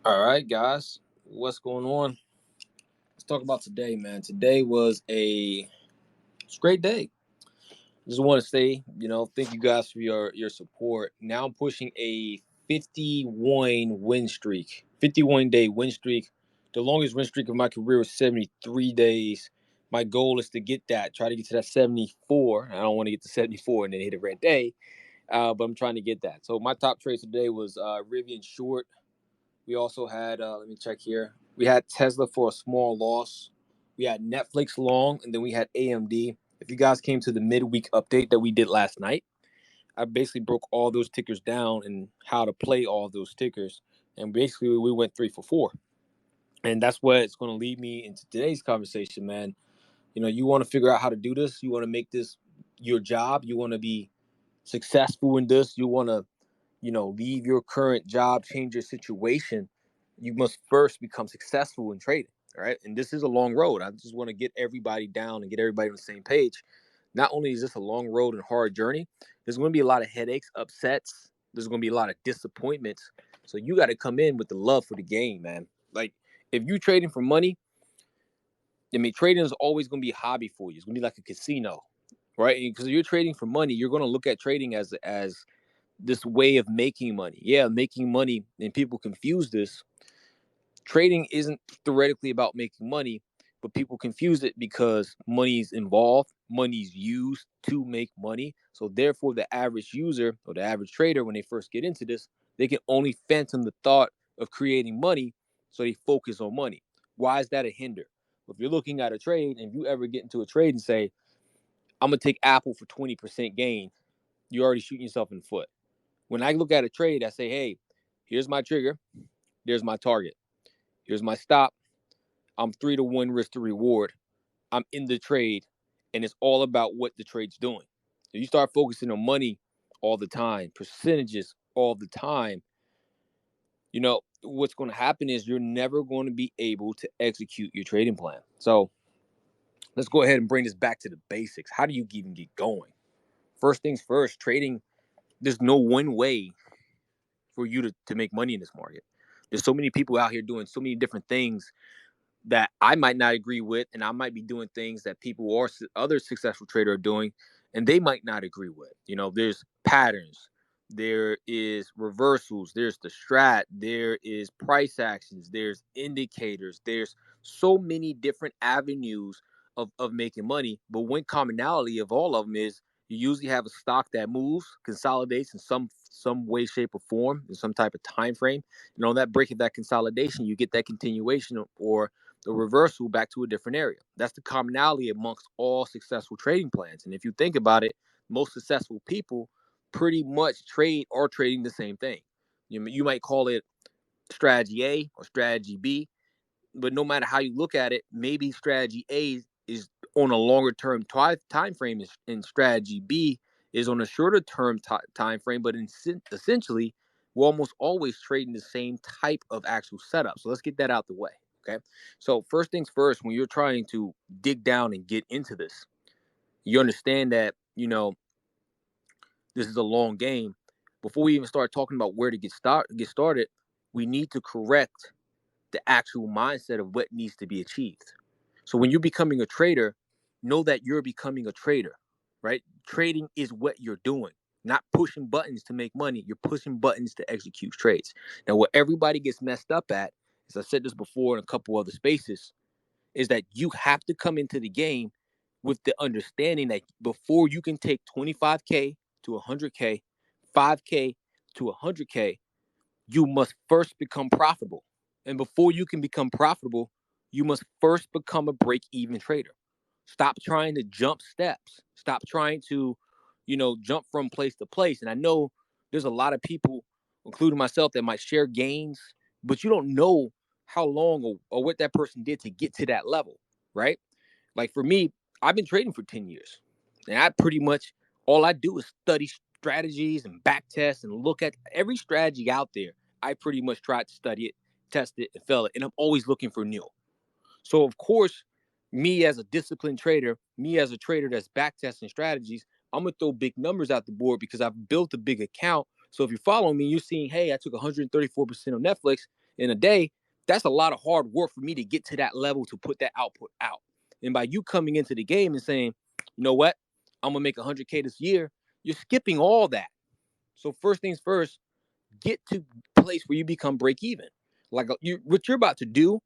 All right, guys, what's going on? Let's talk about today, man. Today was it's a great day. Just want to say, thank you guys for your support. Now I'm pushing a 51 win streak, 51 day win streak. The longest win streak of my career was 73 days. My goal is to get that, try to get to that 74. I don't want to get to 74 and then hit a red day, but I'm trying to get that. So my top trades today was Rivian short. We also had, let me check here. We had Tesla for a small loss. We had Netflix long, and then we had AMD. If you guys came to the midweek update that we did last night, I basically broke all those tickers down and how to play all those tickers. And basically, we went 3 for 4. And that's what it's going to lead me into today's conversation, man. You want to figure out how to do this. You want to make this your job. You want to be successful in this. You want to leave your current job, change your situation, you must first become successful in trading. All right. And this is a long road. I just want to get everybody down and get everybody on the same page. Not only is this a long road and hard journey, there's going to be a lot of headaches, upsets. There's going to be a lot of disappointments. So you got to come in with the love for the game, man. Like if you trading for money, I mean, trading is always going to be a hobby for you. It's going to be like a casino, right? Because if you're trading for money, you're going to look at trading as this way of making money. Yeah, making money, and people confuse this. Trading isn't theoretically about making money, but people confuse it because money's involved, money's used to make money. So therefore, the average user or the average trader, when they first get into this, they can only phantom the thought of creating money, so they focus on money. Why is that a hinder? If you're looking at a trade, and if you ever get into a trade and say, I'm gonna take Apple for 20% gain, you're already shooting yourself in the foot. When I look at a trade, I say, hey, here's my trigger. There's my target. Here's my stop. I'm 3-to-1 risk to reward. I'm in the trade, and it's all about what the trade's doing. If you start focusing on money all the time, percentages all the time, what's going to happen is you're never going to be able to execute your trading plan. So let's go ahead and bring this back to the basics. How do you even get going? First things first, trading, there's no one way for you to make money in this market. There's so many people out here doing so many different things that I might not agree with, and I might be doing things that people or other successful traders are doing, and they might not agree with. There's patterns, there is reversals, there's the strat, there is price actions, there's indicators, there's so many different avenues of making money. But one commonality of all of them is you usually have a stock that moves, consolidates in some way, shape, or form in some type of time frame. And on that break of that consolidation, you get that continuation or the reversal back to a different area. That's the commonality amongst all successful trading plans. And if you think about it, most successful people pretty much are trading the same thing. You might call it strategy A or strategy B, but no matter how you look at it, maybe strategy A is on a longer term time frame, and strategy B is on a shorter term time frame. But essentially, we're almost always trading the same type of actual setup. So let's get that out the way. Okay. So first things first, when you're trying to dig down and get into this, you understand that this is a long game. Before we even start talking about where to get started, we need to correct the actual mindset of what needs to be achieved. So when you're becoming a trader, know that you're becoming a trader, right? Trading is what you're doing, not pushing buttons to make money. You're pushing buttons to execute trades. Now, what everybody gets messed up at, as I said this before in a couple other spaces, is that you have to come into the game with the understanding that before you can take 25K to 100K, 5K to 100K, you must first become profitable. And before you can become profitable, you must first become a break-even trader. Stop trying to jump steps. Stop trying to, jump from place to place. And I know there's a lot of people, including myself, that might share gains, but you don't know how long or what that person did to get to that level, right? Like for me, I've been trading for 10 years. And I pretty much, all I do is study strategies and back test and look at every strategy out there. I pretty much tried to study it, test it, and fail it. And I'm always looking for new. So, of course, me as a disciplined trader, me as a trader that's back testing strategies, I'm going to throw big numbers out the board because I've built a big account. So if you're following me, you're seeing, hey, I took 134% on Netflix. in a day, that's a lot of hard work for me to get to that level to put that output out. And by you coming into the game and saying, you know what, I'm gonna make 100K this year, you're skipping all that. So first things first, get to a place where you become break even. Like what you're about to do,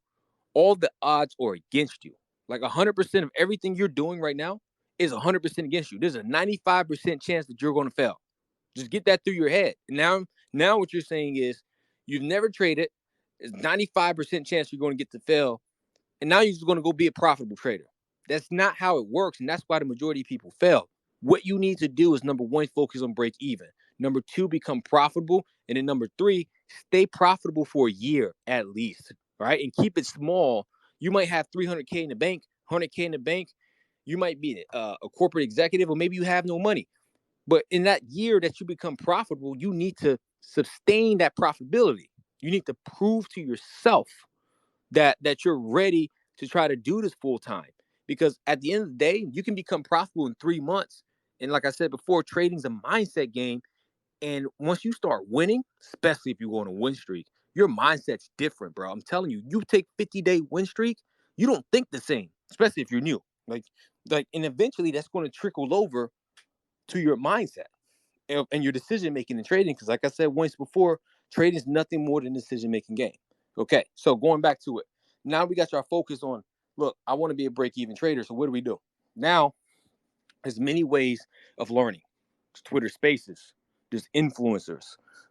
all the odds are against you. Like 100% of everything you're doing right now is 100% against you. There's a 95% chance that you're going to fail. Just get that through your head. Now what you're saying is you've never traded. There's 95% chance you're going to get to fail. And now you're just going to go be a profitable trader. That's not how it works. And that's why the majority of people fail. What you need to do is, number one, focus on break even. Number two, become profitable. And then number three, stay profitable for a year at least, right? And keep it small. You might have 300K in the bank, 100K in the bank. You might be a corporate executive, or maybe you have no money. But in that year that you become profitable, you need to sustain that profitability. You need to prove to yourself that you're ready to try to do this full time. Because at the end of the day, you can become profitable in 3 months. And like I said before, trading's a mindset game. And once you start winning, especially if you go on a win streak, your mindset's different, bro. I'm telling you, you take 50-day win streak, you don't think the same, especially if you're new. Like, and eventually that's going to trickle over to your mindset and your decision making in trading. Because like I said once before, trading is nothing more than a decision making game. Okay, so going back to it, now we got your focus on, look, I want to be a break-even trader. So what do? Now, there's many ways of learning. There's Twitter Spaces, there's influencers,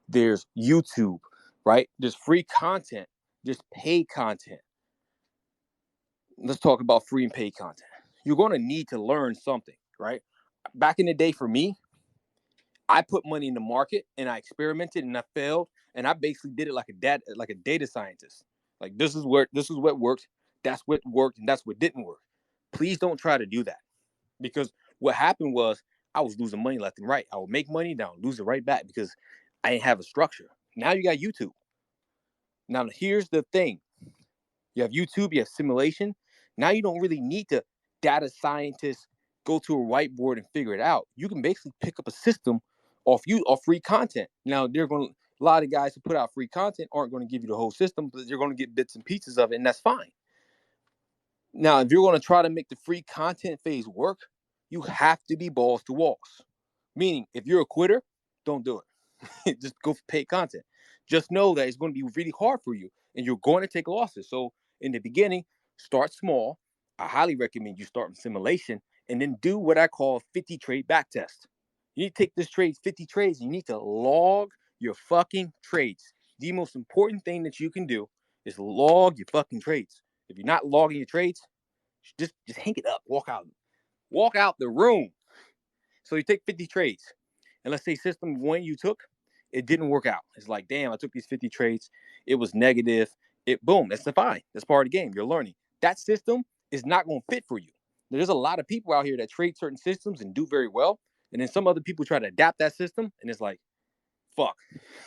there's YouTube, right? There's free content, there's paid content. Let's talk about free and paid content. You're going to need to learn something, right? Back in the day for me, I put money in the market and I experimented and I failed, and I basically did it like a data scientist. Like this is what worked, that's what worked, and that's what didn't work. Please don't try to do that, because what happened was I was losing money left and right. I would make money, now lose it right back because I didn't have a structure. Now you got YouTube. Now here's the thing: you have YouTube, you have simulation. Now you don't really need to data scientist go to a whiteboard and figure it out. You can basically pick up a system off free content. Now a lot of guys who put out free content aren't going to give you the whole system, but you're going to get bits and pieces of it, and that's fine. Now, if you're going to try to make the free content phase work, you have to be balls to walls. Meaning, if you're a quitter, don't do it. Just go for paid content. Just know that it's going to be really hard for you, and you're going to take losses. So in the beginning, start small. I highly recommend you start with simulation and then do what I call 50 trade back test. You need to take this trade 50 trades. And you need to log your fucking trades. The most important thing that you can do is log your fucking trades. If you're not logging your trades, just hang it up. Walk out the room. So you take 50 trades, and let's say system one you took, it didn't work out. It's like, damn, I took these 50 trades. It was negative. Boom, that's fine. That's part of the game. You're learning. That system is not going to fit for you. There's a lot of people out here that trade certain systems and do very well. And then some other people try to adapt that system, and it's like, fuck,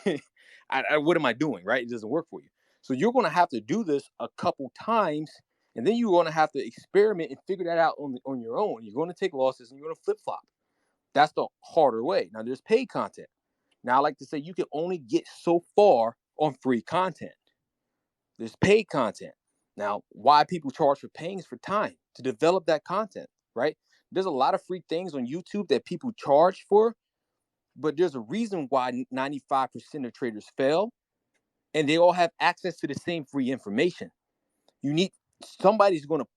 what am I doing, right? It doesn't work for you. So you're going to have to do this a couple times, and then you're going to have to experiment and figure that out on your own. You're going to take losses, and you're going to flip-flop. That's the harder way. Now, there's paid content. Now, I like to say you can only get so far on free content. There's paid content. Now, why people charge for paying is for time to develop that content, right? There's a lot of free things on YouTube that people charge for, but there's a reason why 95% of traders fail, and they all have access to the same free information. You need somebody who's going to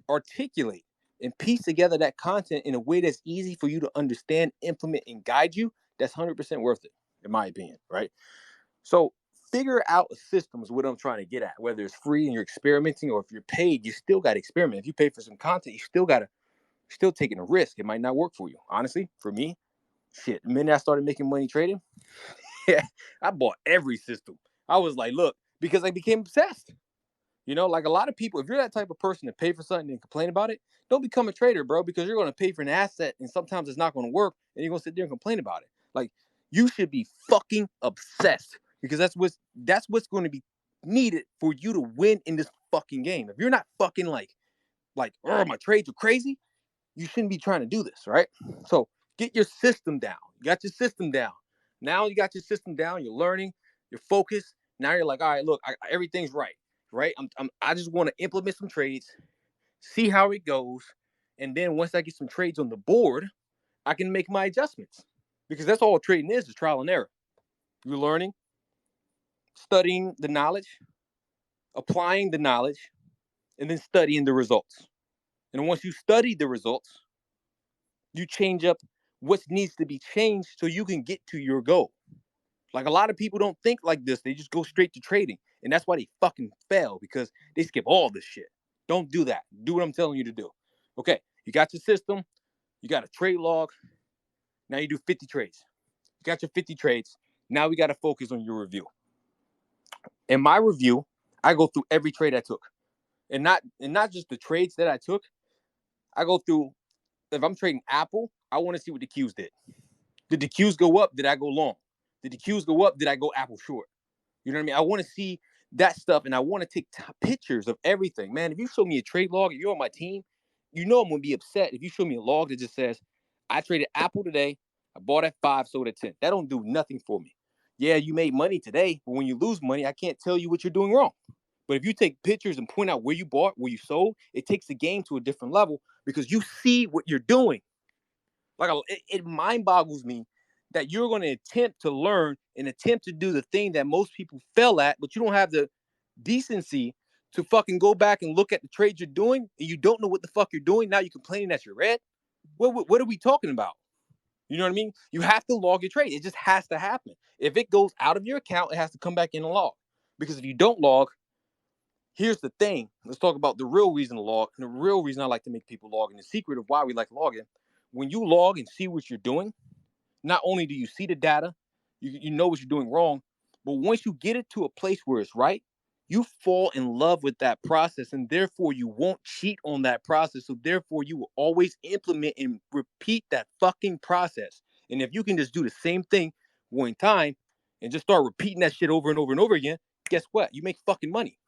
articulate and piece together that content in a way that's easy for you to understand, implement, and guide you. That's 100% worth it, in my opinion, right? So figure out a system is what I'm trying to get at. Whether it's free and you're experimenting, or if you're paid, you still got to experiment. If you pay for some content, you still taking a risk. It might not work for you. Honestly, for me, shit, the minute I started making money trading, I bought every system. I was like, look, because I became obsessed. You know, like a lot of people, if you're that type of person to pay for something and complain about it, don't become a trader, bro, because you're going to pay for an asset and sometimes it's not going to work and you're going to sit there and complain about it. Like, you should be fucking obsessed, because that's what's going to be needed for you to win in this fucking game. If you're not fucking like, oh, my trades are crazy, you shouldn't be trying to do this, right? So get your system down. You got your system down. Now you got your system down, you're learning, you're focused. Now you're like, all right, look, everything's right? I just want to implement some trades, see how it goes, and then once I get some trades on the board, I can make my adjustments. Because that's all trading is trial and error. You're learning, studying the knowledge, applying the knowledge, and then studying the results. And once you study the results, you change up what needs to be changed so you can get to your goal. Like a lot of people don't think like this. They just go straight to trading. And that's why they fucking fail, because they skip all this shit. Don't do that. Do what I'm telling you to do. Okay, you got your system. You got a trade log. Now you do 50 trades. You got your 50 trades. Now we got to focus on your review. In my review, I go through every trade I took. And not just the trades that I took. I go through, if I'm trading Apple, I want to see what the Qs did. Did the Qs go up? Did I go long? Did the Qs go up? Did I go Apple short? You know what I mean? I want to see that stuff, and I want to take pictures of everything. Man, if you show me a trade log, if you're on my team, you know I'm going to be upset if you show me a log that just says, I traded Apple today, I bought at 5, sold at 10. That don't do nothing for me. Yeah, you made money today, but when you lose money, I can't tell you what you're doing wrong. But if you take pictures and point out where you bought, where you sold, it takes the game to a different level because you see what you're doing. Like it mind boggles me that you're going to attempt to learn and attempt to do the thing that most people fail at, but you don't have the decency to fucking go back and look at the trades you're doing, and you don't know what the fuck you're doing. Now you're complaining that you're red. What are we talking about? You know what I mean? You have to log your trade. It just has to happen. If it goes out of your account, it has to come back in and log. Because if you don't log, here's the thing. Let's talk about the real reason to log. And the real reason I like to make people log, and the secret of why we like logging. When you log and see what you're doing, not only do you see the data, you know what you're doing wrong, but once you get it to a place where it's right, you fall in love with that process, and therefore you won't cheat on that process. So therefore you will always implement and repeat that fucking process. And if you can just do the same thing one time and just start repeating that shit over and over and over again, guess what? You make fucking money.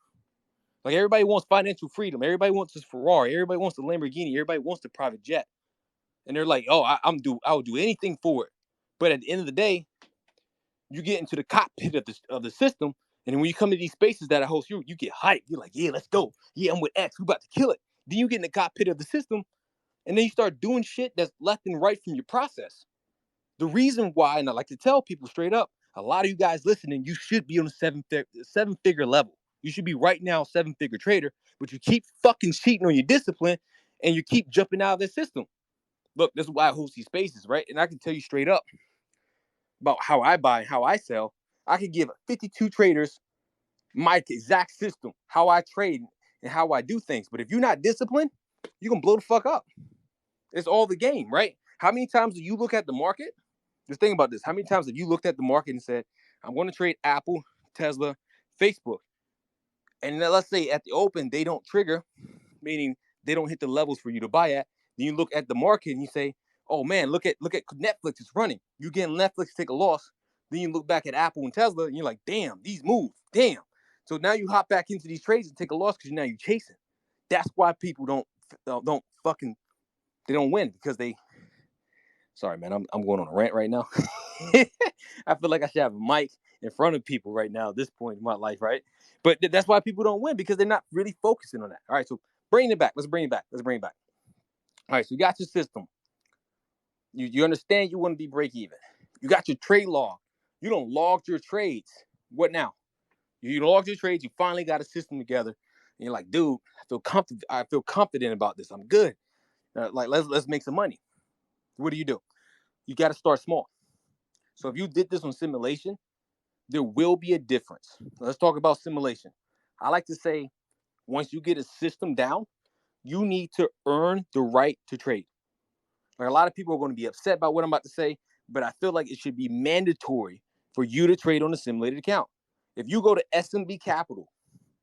Like everybody wants financial freedom. Everybody wants this Ferrari. Everybody wants the Lamborghini. Everybody wants the private jet. And they're like, oh, I would do anything for it. But at the end of the day, you get into the cockpit of the system, and when you come to these spaces that I host, you get hyped. You're like, yeah, let's go. Yeah, I'm with X. We're about to kill it. Then you get in the cockpit of the system, and then you start doing shit that's left and right from your process. The reason why, and I like to tell people straight up, a lot of you guys listening, you should be on a seven-figure level. You should be right now a 7-figure trader, but you keep fucking cheating on your discipline, and you keep jumping out of the system. Look, this is why I host these spaces, right? And I can tell you straight up about how I buy and how I sell. I could give 52 traders my exact system, how I trade and how I do things. But if you're not disciplined, you're going to blow the fuck up. It's all the game, right? How many times do you look at the market? Just think about this. How many times have you looked at the market and said, I'm going to trade Apple, Tesla, Facebook? And then let's say at the open, they don't trigger, meaning they don't hit the levels for you to buy at. Then you look at the market and you say, oh man, look at Netflix, it's running. You get Netflix, take a loss. Then you look back at Apple and Tesla and you're like, damn, these move, damn. So now you hop back into these trades and take a loss because now you're chasing. That's why people don't win, because they, sorry man, I'm going on a rant right now. I feel like I should have a mic in front of people right now at this point in my life, right? But that's why people don't win, because they're not really focusing on that. All right, so bring it back. Let's bring it back. All right, so you got your system. You understand you want to be break even. You got your trade log. You don't log your trades. What now? You logged your trades. You finally got a system together. And you're like, dude, I feel confident about this. I'm good. Like let's make some money. What do? You got to start small. So if you did this on simulation, there will be a difference. Let's talk about simulation. I like to say, once you get a system down, you need to earn the right to trade. Like a lot of people are going to be upset about what I'm about to say, but I feel like it should be mandatory for you to trade on a simulated account. If you go to SMB Capital,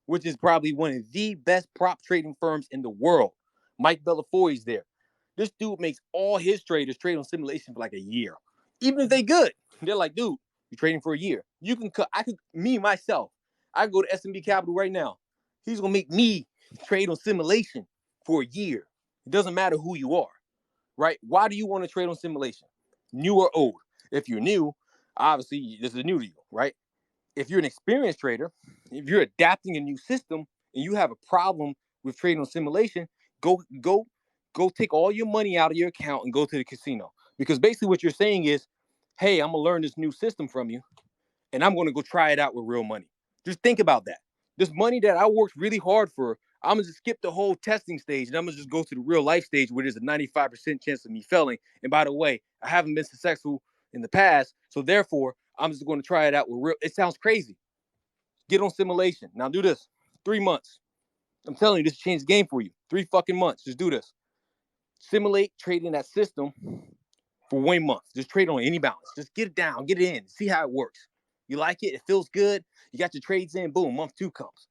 which is probably one of the best prop trading firms in the world, Mike Bellafoy's there. This dude makes all his traders trade on simulation for like a year. Even if they good, they're like, dude, you're trading for a year. You can cut. I could go to SMB Capital right now. He's gonna make me trade on simulation for a year. It doesn't matter who you are. Right? Why do you want to trade on simulation? New or old? If you're new, obviously this is new to you, right? if you're an experienced trader, if you're adapting a new system and you have a problem with trading on simulation, go take all your money out of your account and go to the casino. Because basically what you're saying is, hey, I'm gonna learn this new system from you and I'm gonna go try it out with real money. Just think about that. This money that I worked really hard for, I'm gonna just skip the whole testing stage and I'm gonna just go to the real life stage where there's a 95% chance of me failing. And by the way, I haven't been successful in the past, so therefore I'm just gonna try it out with real. It sounds crazy. Get on simulation. Now do this. 3 months. I'm telling you, this changed the game for you. 3 fucking months. Just do this. Simulate trading that system for 1 month. Just trade on any balance. Just get it down, get it in, see how it works. You like it? It feels good. You got your trades in. Boom, month 2 comes.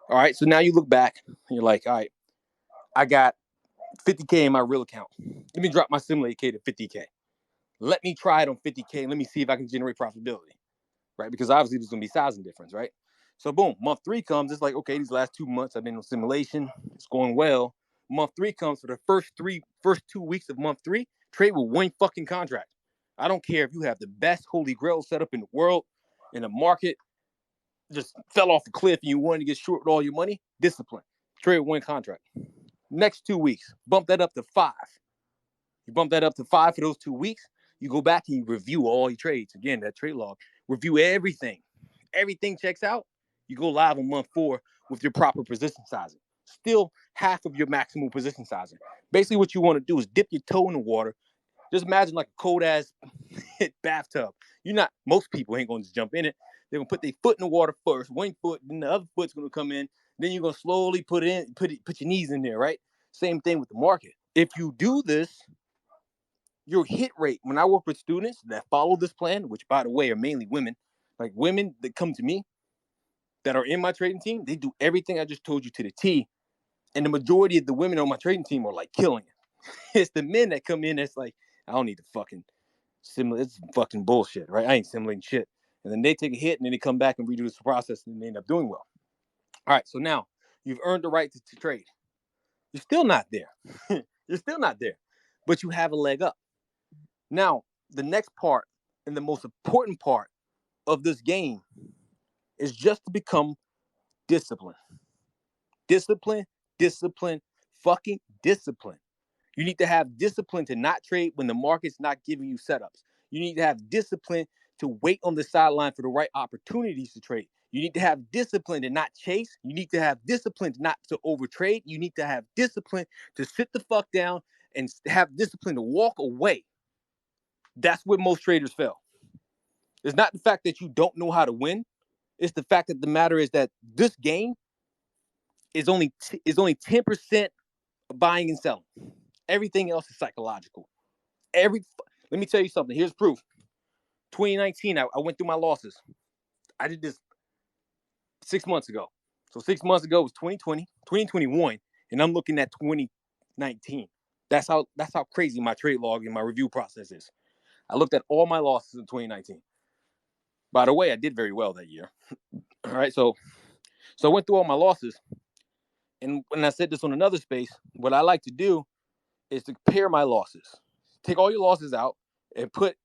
All right, so now you look back and you're like, all right, I got 50K in my real account. Let me drop my simulate K to 50K. Let me try it on 50K and let me see if I can generate profitability, right? Because obviously there's going to be sizing difference, right? So boom, month 3 comes. It's like, okay, these last 2 months I've been on simulation. It's going well. Month 3 comes. For the first 2 weeks of month 3, trade with 1 fucking contract. I don't care if you have the best holy grail setup in the world and the market just fell off a cliff and you wanted to get short with all your money. Discipline. Trade with 1 contract. Next 2 weeks, bump that up to 5. You bump that up to 5 for those 2 weeks. You go back and you review all your trades. Again, that trade log. Review everything. Everything checks out. You go live on month 4 with your proper position sizing. Still half of your maximal position sizing. Basically, what you want to do is dip your toe in the water. Just imagine like a cold ass bathtub. Most people ain't going to just jump in it. They're going to put their foot in the water first, 1 foot, then the other foot's going to come in. Then you're going to slowly put your knees in there, right? Same thing with the market. If you do this, your hit rate, when I work with students that follow this plan, which by the way are mainly women, like women that come to me that are in my trading team, they do everything I just told you to the T. And the majority of the women on my trading team are like killing it. It's the men that come in that's like, I don't need to fucking simulate. It's fucking bullshit, right? I ain't simulating shit. And then they take a hit and then they come back and redo this process and they end up doing well. All right, so now you've earned the right to trade. You're still not there. You're still not there, but you have a leg up. Now, the next part and the most important part of this game is just to become disciplined. Discipline, discipline, fucking discipline. You need to have discipline to not trade when the market's not giving you setups. You need to have discipline to wait on the sideline for the right opportunities to trade. You need to have discipline to not chase. You need to have discipline not to overtrade. You need to have discipline to sit the fuck down and have discipline to walk away. That's where most traders fail. It's not the fact that you don't know how to win. It's the fact that the matter is that this game is only 10% buying and selling. Everything else is psychological. Let me tell you something. Here's proof. 2019, I went through my losses. I did this 6 months ago. So 6 months ago was 2020, 2021, and I'm looking at 2019. That's how crazy my trade log and my review process is. I looked at all my losses in 2019. By the way, I did very well that year. All right, so I went through all my losses. And when I said this on another space, what I like to do is to compare my losses. Take all your losses out and put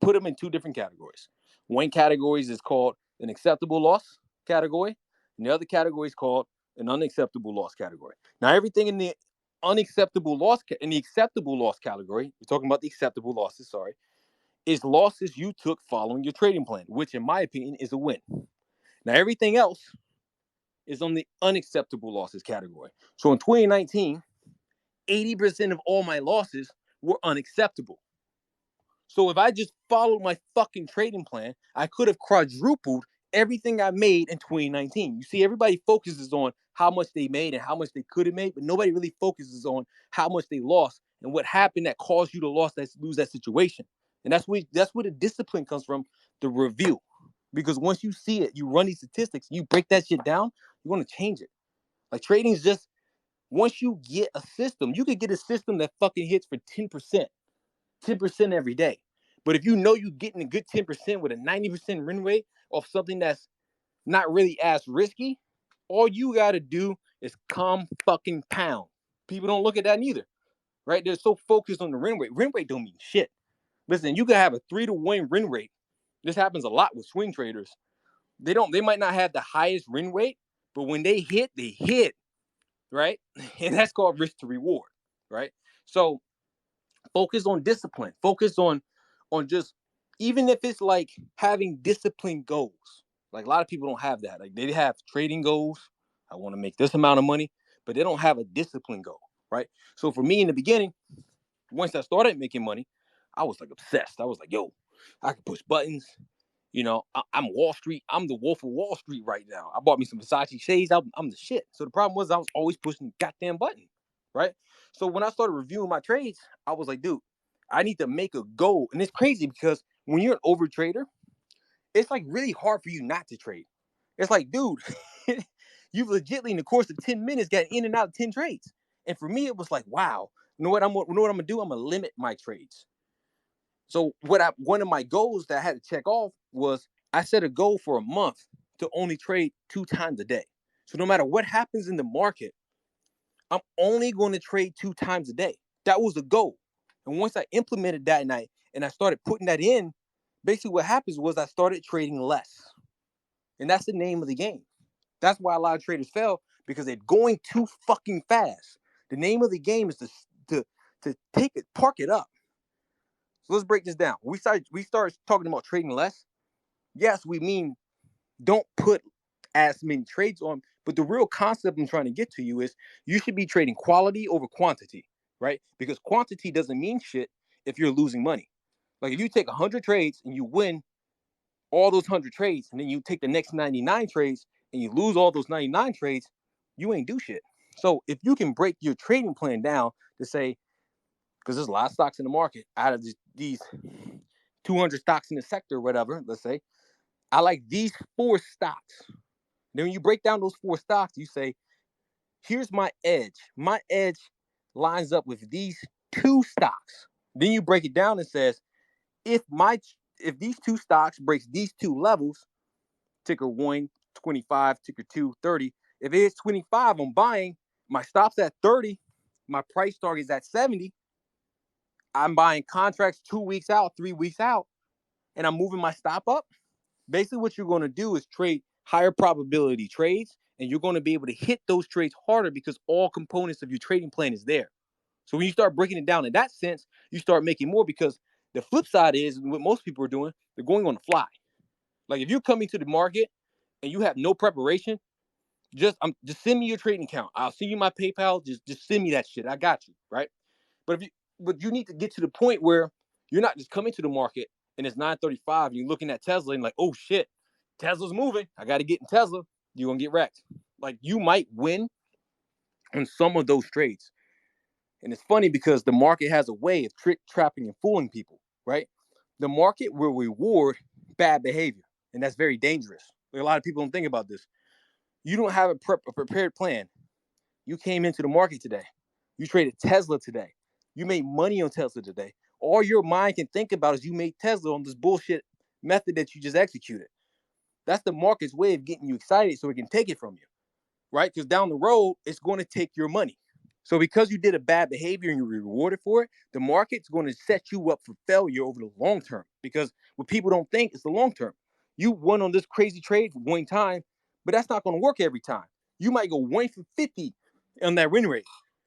them in 2 different categories. One category is called an acceptable loss category, and the other category is called an unacceptable loss category. Now, everything in the acceptable loss category, we're talking about the acceptable losses, is losses you took following your trading plan, which in my opinion is a win. Now, everything else is on the unacceptable losses category. So in 2019, 80% of all my losses were unacceptable. So if I just followed my fucking trading plan, I could have quadrupled everything I made in 2019. You see, everybody focuses on how much they made and how much they could have made, but nobody really focuses on how much they lost and what happened that caused you to lose that situation. And that's where the discipline comes from, the review. Because once you see it, you run these statistics, you break that shit down, you want to change it. Like trading is just, once you get a system, you could get a system that fucking hits for 10%. 10% every day. But if you know you're getting a good 10% with a 90% win rate off something that's not really as risky, all you got to do is fucking pound. People don't look at that neither, right? They're so focused on the win rate. Win rate don't mean shit. Listen, you can have a 3-to-1 win rate. This happens a lot with swing traders. They might not have the highest win rate, but when they hit, right? And that's called risk to reward, right? So focus on discipline. Focus on just, even if it's like having disciplined goals. Like a lot of people don't have that. Like they have trading goals. I want to make this amount of money, but they don't have a discipline goal, right? So for me in the beginning, once I started making money, I was like obsessed. I was like, yo, I can push buttons. You know, I'm Wall Street. I'm the Wolf of Wall Street right now. I bought me some Versace shades. I'm the shit. So the problem was I was always pushing the goddamn button, right? So when I started reviewing my trades, I was like, dude, I need to make a goal. And it's crazy because when you're an over trader, it's like really hard for you not to trade. It's like, dude, you've legitimately in the course of 10 minutes got in and out of 10 trades. And for me, it was like, wow, you know what I'm gonna do? I'm gonna limit my trades. So one of my goals that I had to check off was I set a goal for a month to only trade 2 times a day. So no matter what happens in the market, I'm only going to trade 2 times a day. That was the goal. And once I implemented that night and I started putting that in, basically what happens was I started trading less. And that's the name of the game. That's why a lot of traders fail, because they're going too fucking fast. The name of the game is to take it, park it up. So let's break this down. We start talking about trading less. Yes, we mean don't put as many trades on, but the real concept I'm trying to get to you is you should be trading quality over quantity, right? Because quantity doesn't mean shit if you're losing money. Like if you take 100 trades and you win all those 100 trades, and then you take the next 99 trades and you lose all those 99 trades, you ain't do shit. So if you can break your trading plan down to say, because there's a lot of stocks in the market, out of these 200 stocks in the sector or whatever, let's say, I like these 4 stocks. Then when you break down those 4 stocks, you say, here's my edge. My edge lines up with these 2 stocks. Then you break it down and says, if these 2 stocks breaks these 2 levels, ticker 1, 25, ticker 2, 30. If it is 25, I'm buying. My stop's at 30. My price target is at 70. I'm buying contracts 2 weeks out, 3 weeks out, and I'm moving my stop up. Basically, what you're going to do is trade higher probability trades, and you're going to be able to hit those trades harder because all components of your trading plan is there. So when you start breaking it down in that sense, you start making more, because the flip side is what most people are doing, they're going on the fly. Like if you're coming to the market and you have no preparation, just send me your trading account. I'll send you my PayPal. Just send me that shit. I got you, right? But you need to get to the point where you're not just coming to the market and it's 9:35 and you're looking at Tesla and like, oh shit, Tesla's moving. I got to get in Tesla. You're gonna get wrecked. Like you might win on some of those trades. And it's funny because the market has a way of trapping, and fooling people, right? The market will reward bad behavior, and that's very dangerous. Like a lot of people don't think about this. You don't have a prepared plan. You came into the market today. You traded Tesla today. You made money on Tesla today. All your mind can think about is you made Tesla on this bullshit method that you just executed. That's the market's way of getting you excited so it can take it from you, right? Because down the road, it's going to take your money. So because you did a bad behavior and you're rewarded for it, the market's going to set you up for failure over the long term. Because what people don't think is the long term. You won on this crazy trade for one time, but that's not going to work every time. You might go 1 for 50 on that win rate.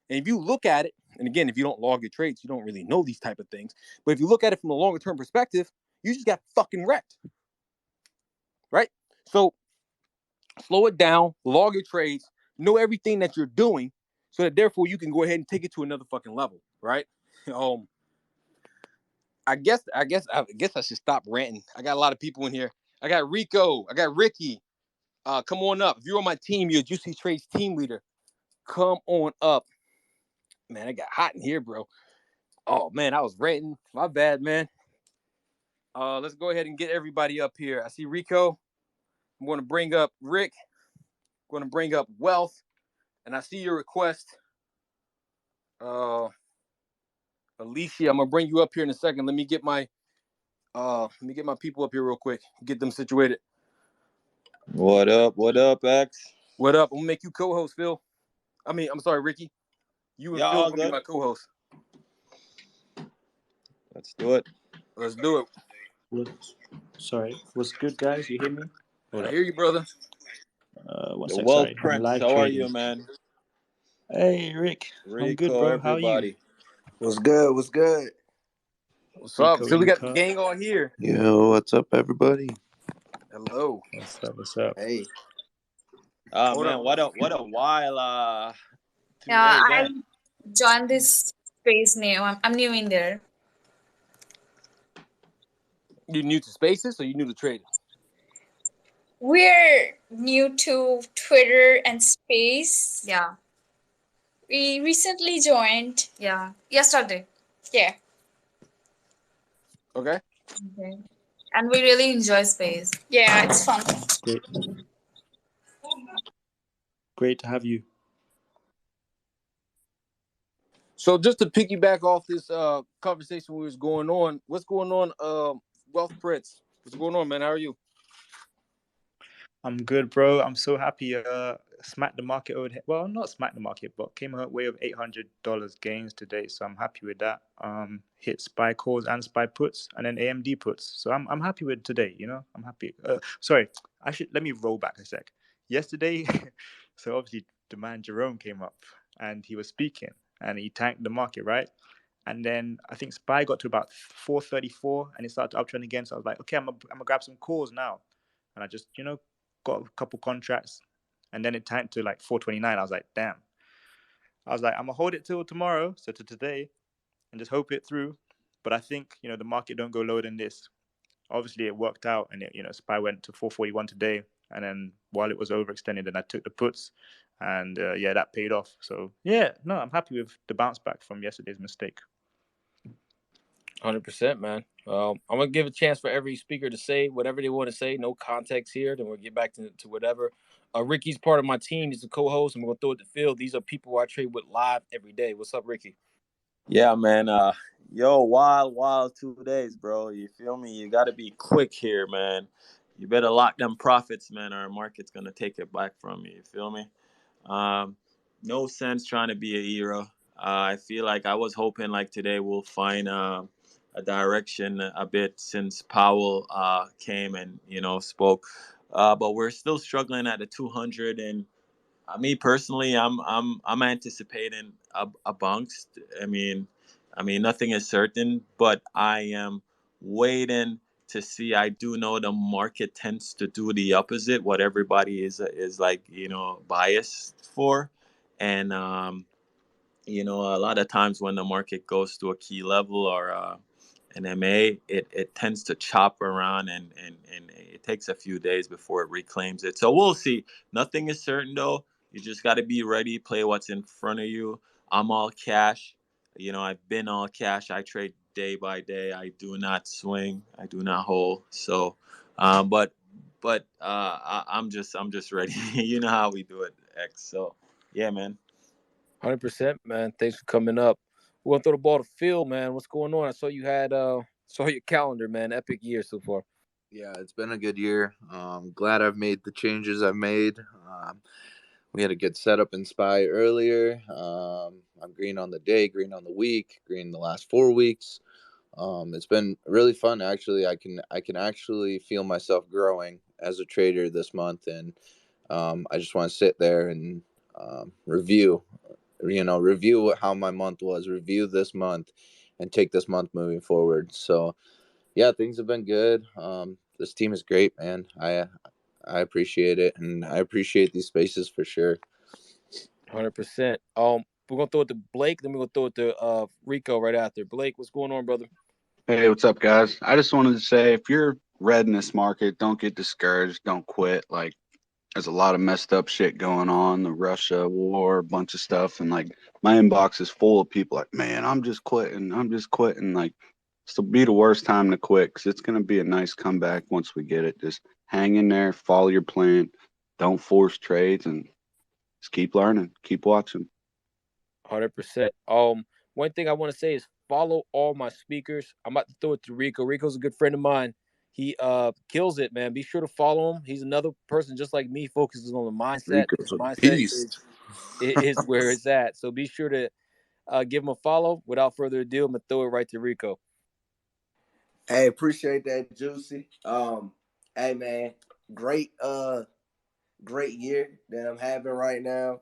And if you look at it, and again, if you don't log your trades, you don't really know these type of things. But if you look at it from a longer term perspective, you just got fucking wrecked, right? So slow it down, log your trades, know everything that you're doing, so that therefore you can go ahead and take it to another fucking level, right? I guess I should stop ranting. I got a lot of people in here. I got Rico, I got Ricky. Come on up. If you're on my team, you're a Juicy Trades team leader. Come on up. Man, it got hot in here, bro. Oh man, I was ranting. My bad, man. Let's go ahead and get everybody up here. I see Rico. I'm going to bring up Rick. I'm going to bring up Wealth. And I see your request. Alicia, I'm gonna bring you up here in a second. Let me get my people up here real quick. Get them situated. What up, X? What up? I'm gonna make you co-host, Phil. I'm sorry, Ricky. You and Phil gonna be my co-host. Let's do it. Let's do it. Sorry, what's good, guys? You hear me? I hear you, brother. One The sec, Wealth sorry. My Prince, live how are trade you, is. man? Hey, Rick. I'm good, Rico, bro. How are you? everybody. What's good? What's good? What's up? Rico So in we the got the cut. gang on here. Yo, what's up, everybody? Hello. What's up? What's up? Hey. Oh Hold man, up. what a while 2 Yeah, days, I huh? joined this space new. I'm new in there. You new to Spaces or you new to trading? We're new to Twitter and space. Yeah. We recently joined. Yeah. Yesterday. Yeah. Okay. Okay. And we really enjoy space. Yeah, it's fun. Great. Great to have you. So just to piggyback off this conversation we was going on, what's going on, Wealth Prince? What's going on, man? How are you? I'm good, bro. I'm so happy. Smacked the market over. Well, not smacked the market, but came away with $800 gains today. So I'm happy with that. Hit SPY calls and SPY puts, and then AMD puts. So I'm happy with today. You know, I'm happy. Sorry, let me roll back a sec. Yesterday, so obviously the man Jerome came up and he was speaking and he tanked the market, right? And then I think SPY got to about 434 and it started to uptrend again. So I was like, okay, I'm gonna grab some calls now. And I just, got a couple contracts, and then it tanked to like 429. I was like, damn. I was like, I'm gonna hold it till tomorrow, so to today, and just hope it through. But I think the market don't go lower than this. Obviously, it worked out, and SPY went to 441 today, and then while it was overextended, then I took the puts, and that paid off. So I'm happy with the bounce back from yesterday's mistake. 100%, man. I'm gonna give a chance for every speaker to say whatever they want to say. No context here. Then we'll get back to whatever. Ricky's part of my team. He's the co-host, and we're gonna throw it to Phil. These are people I trade with live every day. What's up, Ricky? Yeah, man. Wild 2 days, bro. You feel me? You gotta be quick here, man. You better lock them profits, man, or our market's gonna take it back from you. You feel me? No sense trying to be a hero. I feel like I was hoping like today we'll find a direction a bit since Powell came and spoke, but we're still struggling at the 200. And me personally, I'm anticipating a bounce. I mean nothing is certain, but I am waiting to see. I do know the market tends to do the opposite, what everybody is like, biased for. And a lot of times when the market goes to a key level or an MA, it tends to chop around, and it takes a few days before it reclaims it. So we'll see. Nothing is certain though. You just got to be ready, play what's in front of you. I'm all cash. I've been all cash. I trade day by day. I do not swing. I do not hold. So, I'm just ready. You know how we do it, X. So, yeah, man. 100%, man. Thanks for coming up. We're gonna throw the ball to Phil, man. What's going on? I saw you had saw your calendar, man. Epic year so far. Yeah, it's been a good year. Glad I've made the changes I've made. We had a good setup in SPY earlier. I'm green on the day, green on the week, green the last 4 weeks. It's been really fun. Actually, I can actually feel myself growing as a trader this month, and I just want to sit there and review how my month was, review this month, and take this month moving forward. So yeah, things have been good. This team is great, man. I appreciate it, and I appreciate these spaces for sure. 100%. We're gonna throw it to Blake, then we're gonna throw it to Rico right after. Blake, what's going on, brother? Hey, what's up, guys? I just wanted to say, if you're red in this market, don't get discouraged. Don't quit. Like, there's a lot of messed up shit going on, the Russia war, a bunch of stuff. And like, my inbox is full of people like, man, I'm just quitting. I'm just quitting. Like, this will be the worst time to quit because it's going to be a nice comeback once we get it. Just hang in there, follow your plan. Don't force trades and just keep learning, keep watching. 100%. One thing I want to say is follow all my speakers. I'm about to throw it to Rico. Rico's a good friend of mine. He kills it, man. Be sure to follow him. He's another person just like me, focuses on the mindset. His Rico's a mindset beast. is where it's at. So be sure to give him a follow. Without further ado, I'm gonna throw it right to Rico. Hey, appreciate that, Juicy. Hey man, great great year that I'm having right now.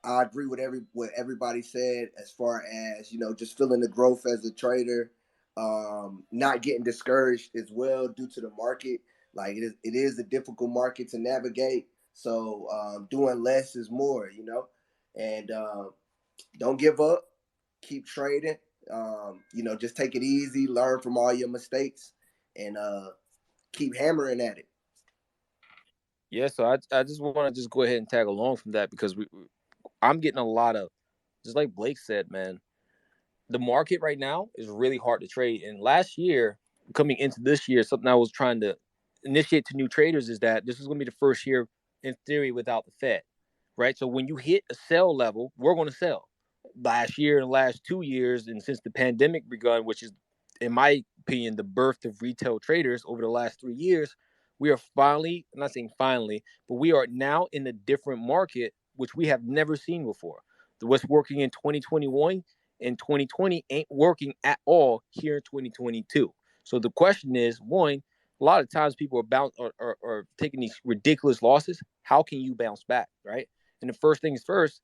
I agree with what everybody said as far as just feeling the growth as a trader, not getting discouraged as well due to the market. Like it is a difficult market to navigate. So doing less is more, and don't give up. Keep trading. Just take it easy. Learn from all your mistakes, and keep hammering at it. Yeah, so I just want to just go ahead and tag along from that because I'm getting a lot of, just like Blake said, man, the market right now is really hard to trade. And last year, coming into this year, something I was trying to initiate to new traders is that this is going to be the first year, in theory, without the Fed, right? So when you hit a sell level, we're going to sell. Last year and the last 2 years, and since the pandemic begun, which is, in my opinion, the birth of retail traders over the last 3 years, we are finally, I'm not saying finally, but we are now in a different market, which we have never seen before. What's working in 2021 and 2020 ain't working at all here in 2022. So the question is, one, a lot of times people are taking these ridiculous losses. How can you bounce back, right? And the first things first,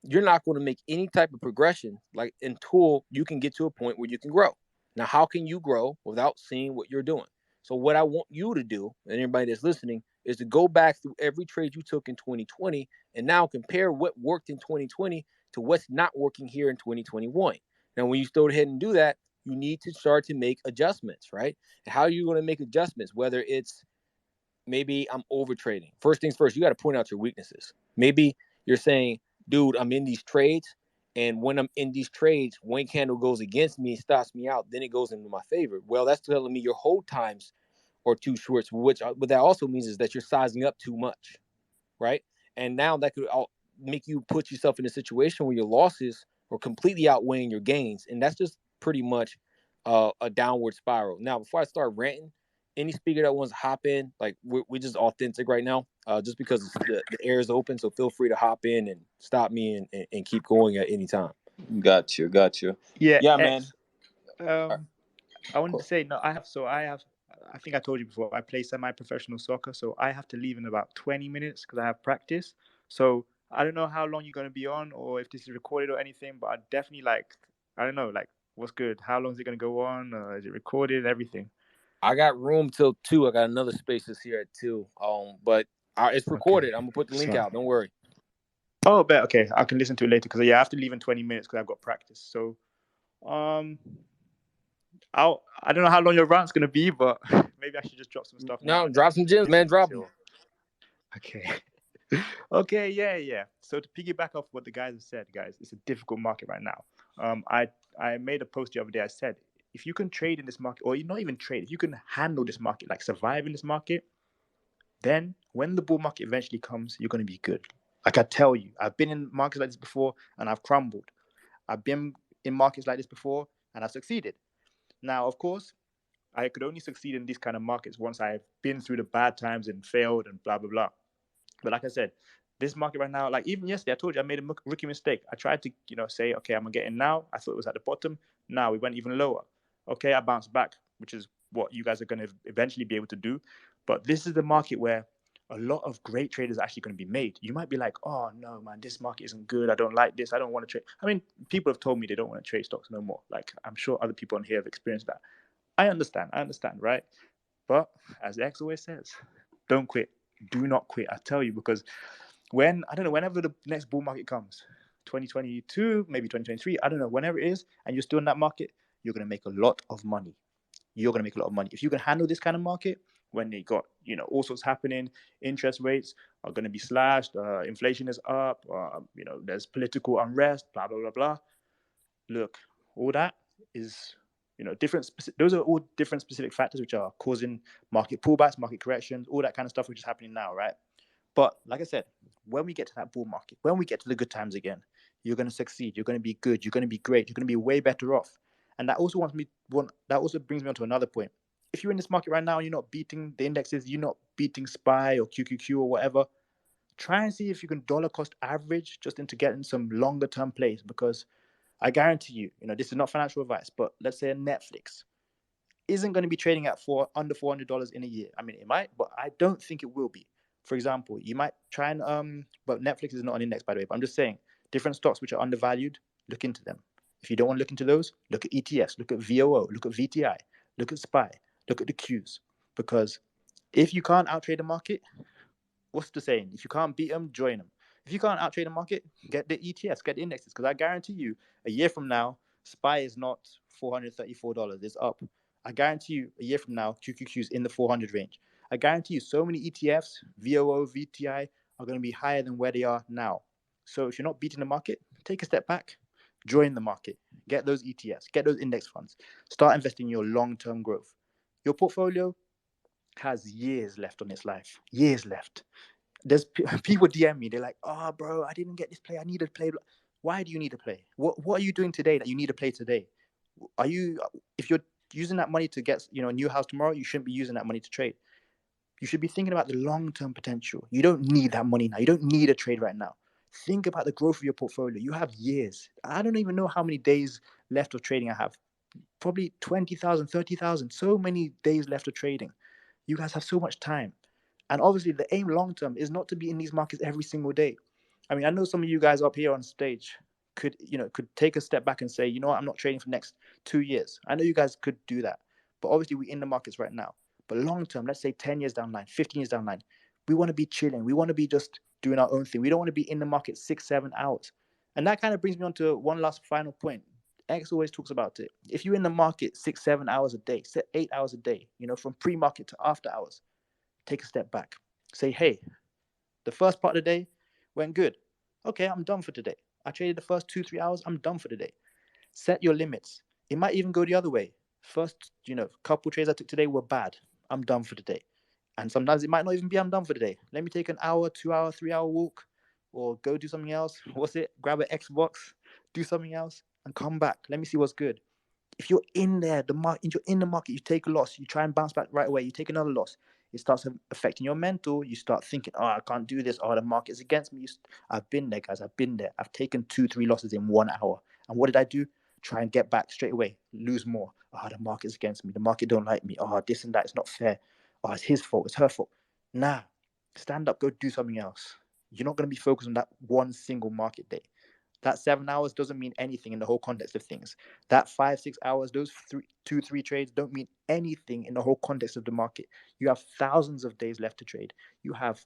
you're not going to make any type of progression like until you can get to a point where you can grow. Now, how can you grow without seeing what you're doing? So what I want you to do, and everybody that's listening, is to go back through every trade you took in 2020 and now compare what worked in 2020 to what's not working here in 2021. Now, when you go ahead and do that, you need to start to make adjustments, right? And how are you going to make adjustments? Whether it's maybe I'm over trading. First things first, you got to point out your weaknesses. Maybe you're saying, dude, I'm in these trades. And when I'm in these trades, one candle goes against me, stops me out, then it goes into my favor. Well, that's telling me your hold times are too short, which what that also means is that you're sizing up too much, right? And now that could make you put yourself in a situation where your losses are completely outweighing your gains. And that's just pretty much a downward spiral. Now, before I start ranting, any speaker that wants to hop in, like we're just authentic right now, just because the air is open. So feel free to hop in and stop me and keep going at any time. Got you. Yeah, Man. I wanted to say, no, I think I told you before, I play semi-professional soccer, so I have to leave in about 20 minutes because I have practice. So I don't know how long you're going to be on or if this is recorded or anything, but I definitely I don't know, what's good? How long is it going to go on? Is it recorded? Everything. I got room till 2. I got another spaces here at 2. But it's recorded. Okay. I'm gonna put the link out. Don't worry. Oh, bet. Okay, I can listen to it later because I have to leave in 20 minutes because I've got practice. So, I don't know how long your rant's gonna be, but maybe I should just drop some stuff now. No, drop some gems, man. Drop them. Okay. Okay. Yeah. So to piggyback off what the guys have said, guys, it's a difficult market right now. I made a post the other day. I said, if you can trade in this market, or you not even trade, if you can handle this market, like survive in this market, then when the bull market eventually comes, you're gonna be good. Like I tell you, I've been in markets like this before and I've crumbled. I've been in markets like this before and I've succeeded. Now, of course, I could only succeed in these kind of markets once I've been through the bad times and failed and blah, blah, blah. But like I said, this market right now, like even yesterday, I told you I made a rookie mistake. I tried to, say, okay, I'm going to get in now. I thought it was at the bottom. Now we went even lower. Okay, I bounced back, which is what you guys are going to eventually be able to do. But this is the market where a lot of great traders are actually going to be made. You might be like, oh, no, man, this market isn't good. I don't like this. I don't want to trade. I mean, people have told me they don't want to trade stocks no more. Like, I'm sure other people on here have experienced that. I understand, right? But as X always says, don't quit. Do not quit. I tell you, because whenever the next bull market comes, 2022, maybe 2023, I don't know, whenever it is, and you're still in that market, you're going to make a lot of money. If you can handle this kind of market, when they got, all sorts happening, interest rates are going to be slashed, inflation is up, there's political unrest, blah, blah, blah, blah. Look, all that is, those are all different specific factors which are causing market pullbacks, market corrections, all that kind of stuff which is happening now, right? But like I said, when we get to that bull market, when we get to the good times again, you're going to succeed. You're going to be good. You're going to be great. You're going to be way better off. And that also brings me on to another point. If you're in this market right now and you're not beating the indexes, you're not beating SPY or QQQ or whatever, try and see if you can dollar cost average just into getting some longer term plays, because I guarantee you, this is not financial advice, but let's say a Netflix. isn't going to be trading at under $400 in a year. I mean, it might, but I don't think it will be. For example, you might try and but Netflix is not an index, by the way. But I'm just saying, different stocks which are undervalued, look into them. If you don't want to look into those, look at ETFs, look at VOO, look at VTI, look at SPY, look at the Qs. Because if you can't outtrade the market, what's the saying? If you can't beat them, join them. If you can't outtrade the market, get the ETFs, get the indexes. Because I guarantee you, a year from now, SPY is not $434. It's up. I guarantee you, a year from now, QQQ is in the 400 range. I guarantee you, so many ETFs, VOO, VTI, are going to be higher than where they are now. So if you're not beating the market, take a step back, join the market, get those ETFs, get those index funds, start investing in your long-term growth. Your portfolio has years left on its life, years left. There's people DM me, they're like, oh, bro, I didn't get this play. I need to play. Why do you need to play? What are you doing today that you need to play today? If you're using that money to get a new house tomorrow, you shouldn't be using that money to trade. You should be thinking about the long-term potential. You don't need that money now. You don't need a trade right now. Think about the growth of your portfolio. You have years. I don't even know how many days left of trading I have. Probably 20,000, 30,000. So many days left of trading. You guys have so much time. And obviously, the aim long-term is not to be in these markets every single day. I mean, I know some of you guys up here on stage could take a step back and say, you know what, I'm not trading for the next 2 years. I know you guys could do that. But obviously, we're in the markets right now. But long-term, let's say 10 years down the line, 15 years down the line, we want to be chilling. We want to be just doing our own thing. We don't want to be in the market 6-7 hours. And that kind of brings me on to one last final point. X always talks about it. If you're in the market 6-7 hours a day, 8 hours a day, from pre-market to after hours, take a step back. Say, hey, the first part of the day went good. Okay, I'm done for today. I traded the first 2-3 hours. I'm done for the day. Set your limits. It might even go the other way. First, couple trades I took today were bad. I'm done for the day. And sometimes it might not even be I'm done for the day. Let me take an hour, 2 hour, 3 hour walk, or go do something else. Grab an Xbox, do something else, and come back. Let me see what's good. If you're in there, you're in the market, you take a loss, you try and bounce back right away, you take another loss. It starts affecting your mental. You start thinking, oh, I can't do this. Oh, the market's against me. I've been there, guys. I've been there. I've taken 2-3 losses in 1 hour. And what did I do? Try and get back straight away. Lose more. Oh, the market's against me. The market don't like me. Oh, this and that. It's not fair. Oh, it's his fault. It's her fault. Nah. Stand up. Go do something else. You're not going to be focused on that one single market day. That 7 hours doesn't mean anything in the whole context of things. That 5-6 hours, those 2-3 trades don't mean anything in the whole context of the market. You have thousands of days left to trade. You have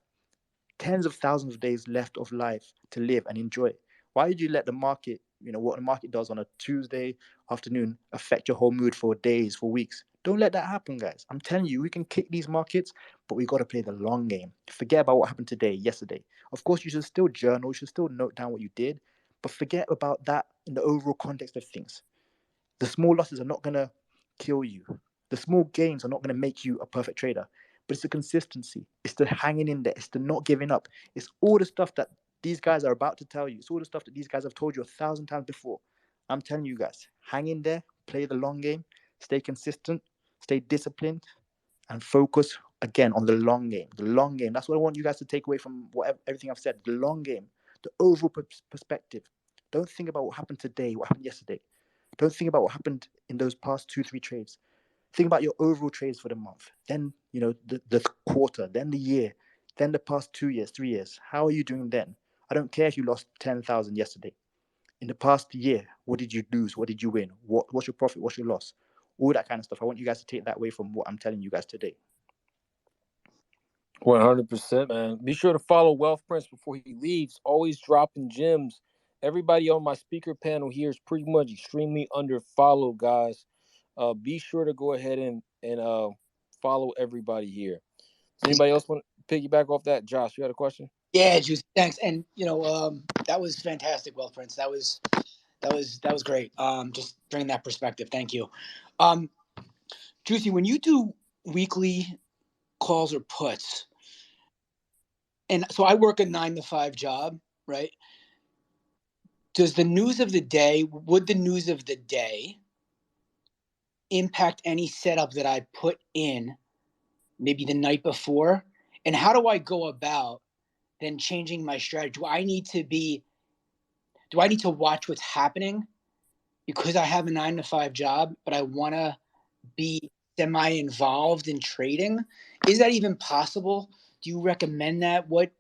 tens of thousands of days left of life to live and enjoy. Why did you let the market, what the market does on a Tuesday afternoon, affect your whole mood for days, for weeks? Don't let that happen, guys. I'm telling you, we can kick these markets, but we got to play the long game. Forget about what happened today, yesterday. Of course, you should still journal. You should still note down what you did. But forget about that in the overall context of things. The small losses are not going to kill you. The small gains are not going to make you a perfect trader. But it's the consistency. It's the hanging in there. It's the not giving up. It's all the stuff that these guys are about to tell you. It's all the stuff that these guys have told you 1,000 times before. I'm telling you guys, hang in there, play the long game, stay consistent, stay disciplined, and focus again on the long game. The long game. That's what I want you guys to take away from everything I've said. The long game. The overall perspective. Don't think about what happened today, what happened yesterday. Don't think about what happened in those past 2-3 trades. Think about your overall trades for the month. Then, the quarter, then the year, then the past 2 years, 3 years. How are you doing then? I don't care if you lost 10,000 yesterday. In the past year, what did you lose? What did you win? What's your profit? What's your loss? All that kind of stuff. I want you guys to take that away from what I'm telling you guys today. 100%, man. Be sure to follow Wealth Prince before he leaves. Always dropping gems. Everybody on my speaker panel here is pretty much extremely underfollowed, guys. Be sure to go ahead and follow everybody here. Does anybody else want to piggyback off that? Josh, you had a question? Yeah, Juicy, thanks. And that was fantastic, Wealth Prince. That was great. Just bringing that perspective. Thank you. Juicy, when you do weekly calls or puts, and so I work a 9-to-5 job, right? Would the news of the day impact any setup that I put in maybe the night before? And how do I go about then changing my strategy? Do I need to watch what's happening because I have a 9-to-5 job, but I want to be semi-involved in trading. Is that even possible? Do you recommend that? What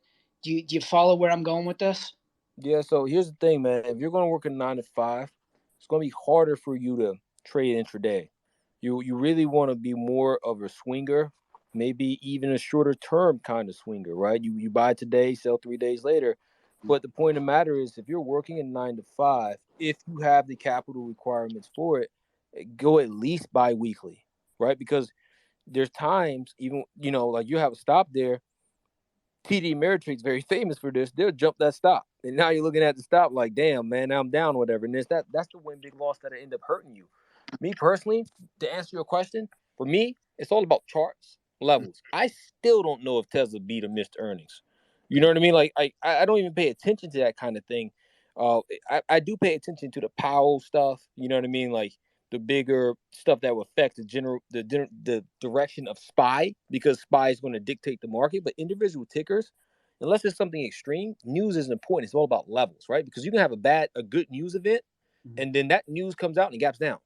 do you follow where I'm going with this? Yeah, so here's the thing, man. If you're going to work a 9 to 5, it's going to be harder for you to trade intraday. You really want to be more of a swinger, maybe even a shorter term kind of swinger, right? You buy today, sell 3 days later. But the point of the matter is, if you're working a 9 to 5, if you have the capital requirements for it, go at least bi-weekly, right? Because there's times, even, like you have a stop there. TD Ameritrade's very famous for this. They'll jump that stop, and now you're looking at the stop like, damn, man, now I'm down, whatever. And that's the win big loss that end up hurting you. Me personally, to answer your question, for me, it's all about charts, levels. I still don't know if Tesla beat or missed earnings. You know what I mean? Like I don't even pay attention to that kind of thing. I do pay attention to the Powell stuff. You know what I mean? Like the bigger stuff that will affect the direction of SPY, because SPY is going to dictate the market. But individual tickers, unless it's something extreme, news isn't important. It's all about levels, right? Because you can have a good news event, and then that news comes out and it gaps down,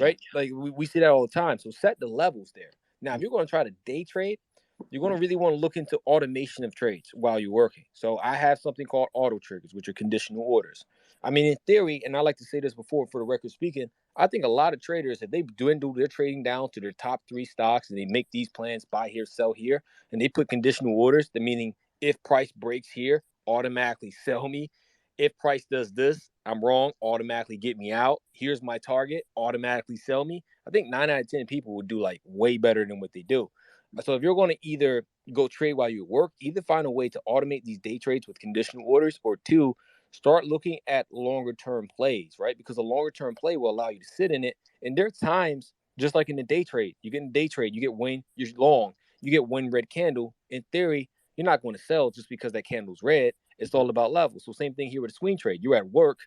right? Like we see that all the time. So set the levels there. Now, if you're going to try to day trade, you're going to really want to look into automation of trades while you're working. So I have something called auto triggers, which are conditional orders. I mean, in theory, and I like to say this before for the record speaking, I think a lot of traders, if they dwindle their trading down to their top 3 stocks and they make these plans, buy here, sell here, and they put conditional orders, the meaning if price breaks here, automatically sell me. If price does this, I'm wrong, automatically get me out. Here's my target, automatically sell me. I think 9 out of 10 people would do like way better than what they do. So if you're going to either go trade while you work, either find a way to automate these day trades with conditional orders, or 2, start looking at longer term plays, right? Because a longer term play will allow you to sit in it. And there are times, just like in the day trade, you get in day trade, you get win, you're long, you get one red candle. In theory, you're not going to sell just because that candle's red. It's all about levels. So same thing here with a swing trade. You're at work,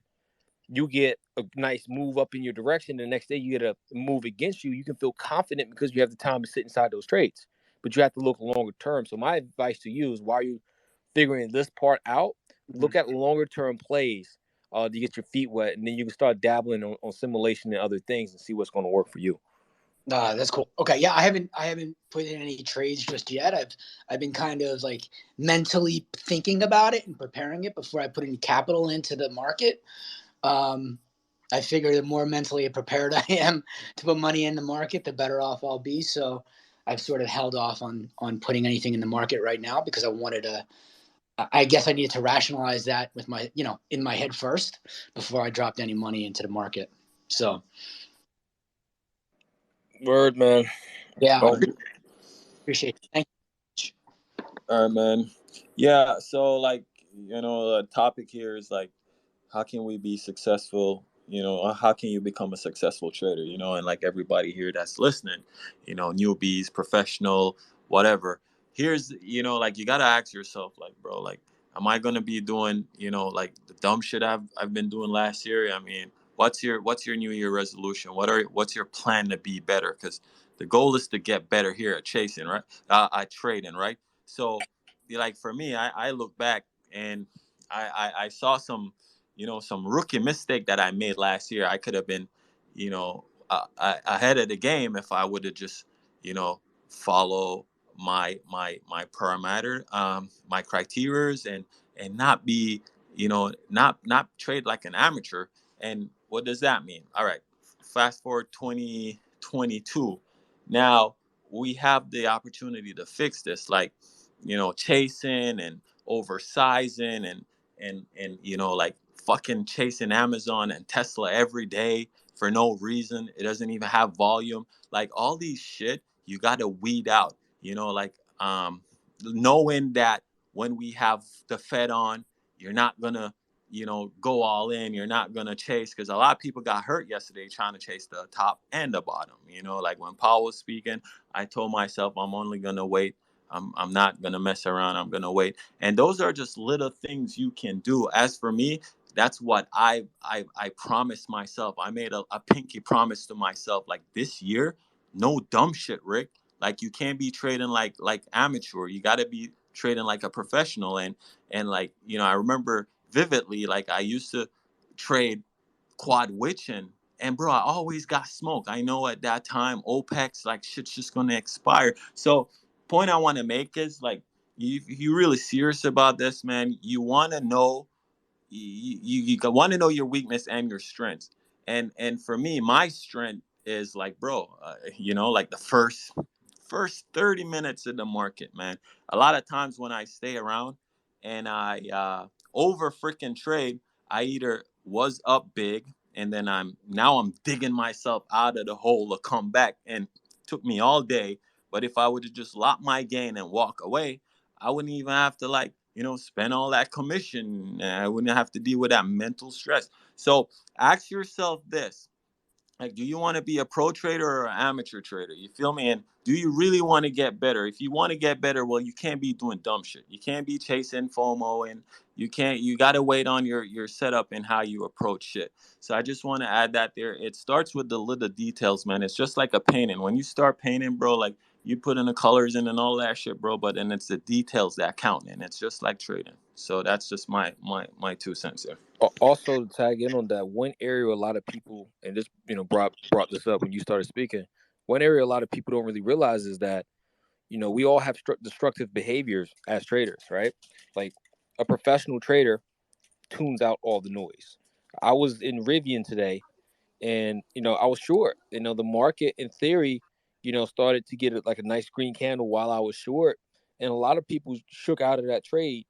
you get a nice move up in your direction. The next day you get a move against you. You can feel confident because you have the time to sit inside those trades. But you have to look longer term. So my advice to you is, while you're figuring this part out, look at longer term plays to get your feet wet, and then you can start dabbling on simulation and other things and see what's going to work for you. That's cool. Okay, yeah, I haven't put in any trades just yet. I've been kind of like mentally thinking about it and preparing it before I put any capital into the market. I figure the more mentally prepared I am to put money in the market, the better off I'll be. So I've sort of held off on putting anything in the market right now, because I guess I needed to rationalize that with my, in my head first before I dropped any money into the market. So. Word, man. Yeah. Appreciate it. Thank you. All right, man. Yeah. So like, the topic here is like, how can we be successful? How can you become a successful trader? And like everybody here that's listening, newbies, professional, whatever. Here's, like, you gotta ask yourself, like, bro, like, am I gonna be doing, like the dumb shit I've been doing last year? I mean, what's your New Year resolution? What's your plan to be better? Because the goal is to get better here at chasing, right? At trading, right? So, like for me, I look back and I saw some rookie mistake that I made last year. I could have been, ahead of the game if I would have just, follow my parameter, my criterias, and not be, not trade like an amateur. And what does that mean? All right, fast forward 2022. Now we have the opportunity to fix this, like, chasing and oversizing and like fucking chasing Amazon and Tesla every day for no reason. It doesn't even have volume. Like all these shit, you got to weed out. Like knowing that when we have the Fed on, you're not gonna go all in. You're not gonna chase, because a lot of people got hurt yesterday trying to chase the top and the bottom. Like when Powell was speaking, I told myself I'm only gonna wait. I'm not gonna mess around. I'm gonna wait. And those are just little things you can do. As for me, that's what I promised myself. I made a pinky promise to myself, like this year, no dumb shit, Rick. Like you can't be trading like amateur. You got to be trading like a professional. And like I remember vividly, like I used to trade quad witching And bro, I always got smoked. I know at that time, OPEX, like shit's just gonna expire. So point I want to make is like, if you really serious about this, man, you want to know, you want to know your weakness and your strengths. And for me, my strength is like, bro, like the first 30 minutes of the market, man. A lot of times when I stay around and I over freaking trade, I either was up big and then I'm digging myself out of the hole to come back, and it took me all day. But if I would have just locked my gain and walk away, I wouldn't even have to spend all that commission. I wouldn't have to deal with that mental stress. So ask yourself this: like, do you want to be a pro trader or an amateur trader? You feel me? And do you really want to get better? If you want to get better, well, you can't be doing dumb shit. You can't be chasing FOMO, and you got to wait on your setup and how you approach shit. So I just want to add that there. It starts with the little details, man. It's just like a painting. When you start painting, bro, like you put in the colors in and all that shit, bro, but then it's the details that count, and it's just like trading. So that's just my 2 cents there. Also, to tag in on that, one area a lot of people, and this brought this up when you started speaking. One area a lot of people don't really realize is that we all have destructive behaviors as traders, right? Like a professional trader tunes out all the noise. I was in Rivian today, and I was short. The market in theory, started to get like a nice green candle while I was short, and a lot of people shook out of that trade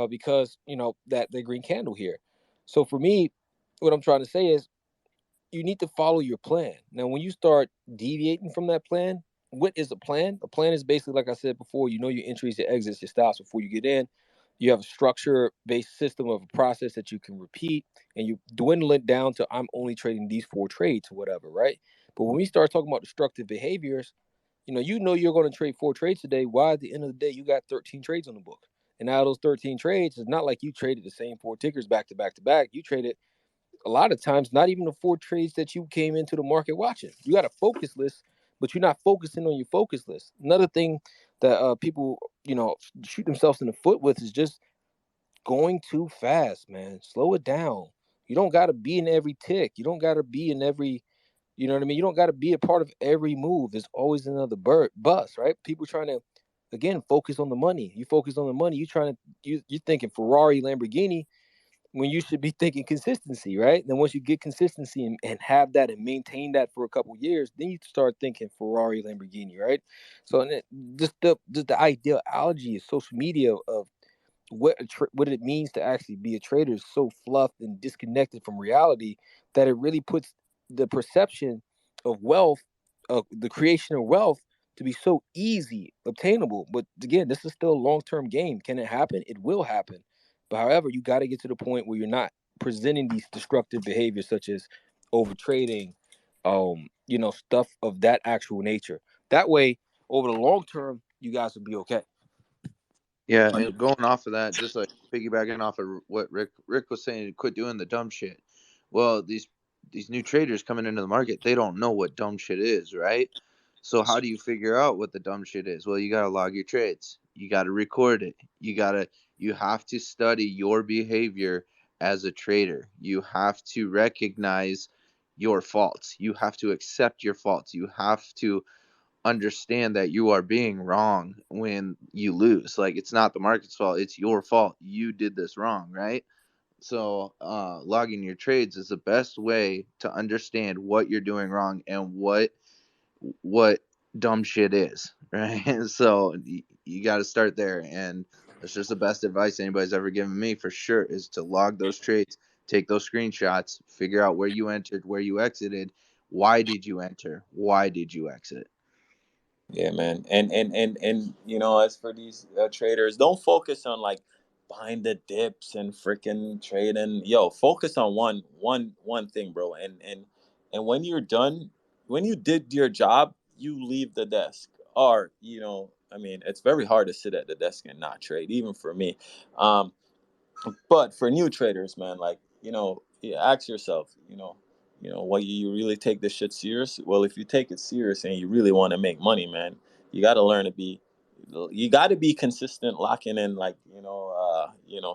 because that the green candle here. So for me, what I'm trying to say is you need to follow your plan. Now, when you start deviating from that plan, what is a plan? A plan is basically, like I said before, your entries, your exits, your stops before you get in. You have a structure-based system of a process that you can repeat, and you dwindle it down to I'm only trading these 4 trades or whatever, right? But when we start talking about destructive behaviors, you're going to trade 4 trades today. Why at the end of the day you got 13 trades on the book? And out of those 13 trades, it's not like you traded the same 4 tickers back to back to back. You traded a lot of times not even the 4 trades that you came into the market watching. You got a focus list, but you're not focusing on your focus list. Another thing that people shoot themselves in the foot with is just going too fast, man. Slow it down. You don't got to be in every tick. You don't got to be in every, you know what I mean? You don't got to be a part of every move. There's always another bus, right? People trying to, again, focus on the money. You focus on the money. You're thinking Ferrari, Lamborghini, when you should be thinking consistency, right? Then once you get consistency and have that and maintain that for a couple years, then you start thinking Ferrari, Lamborghini, right? So just the ideology of social media of what it means to actually be a trader is so fluffed and disconnected from reality that it really puts the perception of wealth, of the creation of wealth, to be so easy obtainable. But again, this is still a long-term game. Can it happen? It will happen. But however, you got to get to the point where you're not presenting these destructive behaviors such as over trading, stuff of that actual nature. That way, over the long term, you guys will be okay. Yeah, and going off of that, just like piggybacking off of what Rick was saying, quit doing the dumb shit. Well, these new traders coming into the market, they don't know what dumb shit is, right? So how do you figure out what the dumb shit is? Well, you got to log your trades. You got to record it. You have to study your behavior as a trader. You have to recognize your faults. You have to accept your faults. You have to understand that you are being wrong when you lose. Like, it's not the market's fault, it's your fault. You did this wrong, right? So logging your trades is the best way to understand what you're doing wrong and what dumb shit is, right? So you got to start there, and that's just the best advice anybody's ever given me, for sure, is to log those trades, take those screenshots, figure out where you entered, where you exited, why did you enter, why did you exit. Yeah, man. And as for these traders, don't focus on like buying the dips and freaking trading. Yo, focus on one thing, bro. And when you're done, when you did your job, you leave the desk. Or, I mean, it's very hard to sit at the desk and not trade, even for me. But for new traders, man, like, ask yourself, what, you really take this shit serious? Well, if you take it serious and you really want to make money, man, you got to learn to you got to be consistent, locking in like,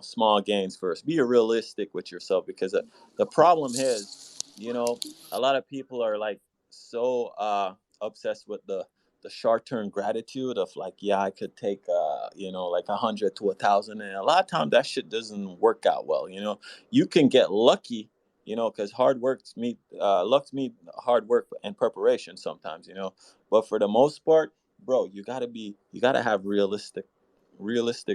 small gains first. Be realistic with yourself, because the problem is a lot of people are like so obsessed with the short-term gratitude of like, yeah, I could take like 100 to 1,000, and a lot of times that shit doesn't work out well. You can get lucky, because hard work meet luck meet hard work and preparation sometimes. But for the most part, bro, you gotta have realistic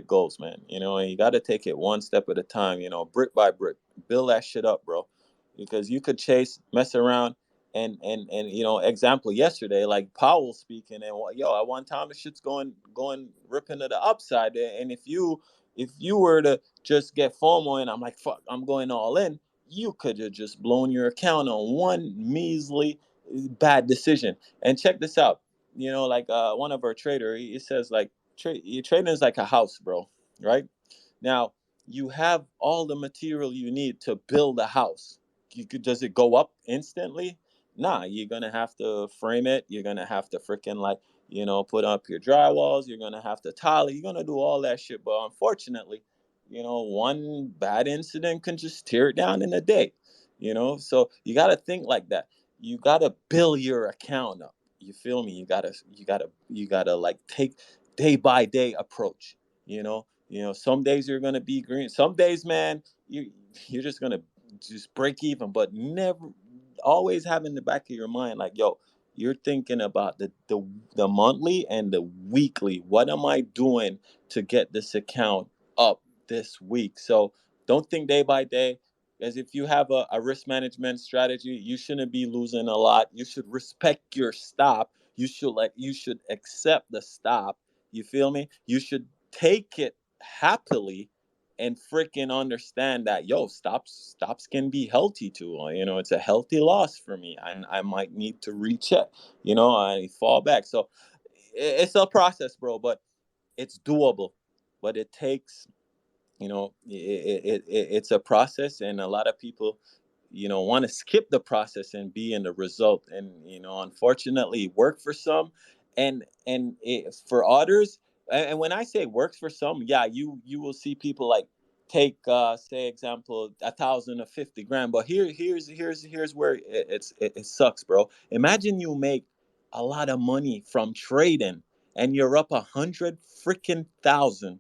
goals, man. And you gotta take it one step at a time. Brick by brick, build that shit up, bro, because you could mess around, and example yesterday, like Powell speaking, and at one time the shit's going ripping to the upside there, and if you were to just get FOMO and I'm like, fuck, I'm going all in, you could have just blown your account on one measly bad decision. And check this out, like one of our trader, he says like, trading is like a house, bro, right? Now, you have all the material you need to build a house. Does it go up instantly? Nah, you're gonna have to frame it. You're gonna have to freaking like, put up your drywalls. You're gonna have to tile it. You're gonna do all that shit. But unfortunately, one bad incident can just tear it down in a day. So you gotta think like that. You gotta build your account up. You feel me? You gotta like take day by day approach. Some days you're gonna be green. Some days, man, you're just gonna just break even, but never always have in the back of your mind, like, yo, you're thinking about the monthly and the weekly. What am I doing to get this account up this week? So don't think day by day. As if you have a risk management strategy, you shouldn't be losing a lot. You should respect your stop. You should accept the stop. You feel me? You should take it happily and freaking understand that, yo, stops can be healthy too. It's a healthy loss for me, and I might need to recheck. I fall back. So it's a process, bro, but it's doable. But it takes, it's a process, and a lot of people want to skip the process and be in the result, and unfortunately work for some, for others. And when I say works for some, yeah, you will see people like take say example 1,050 grand, but here's where it sucks, bro. Imagine you make a lot of money from trading, and you're up 100 freaking thousand,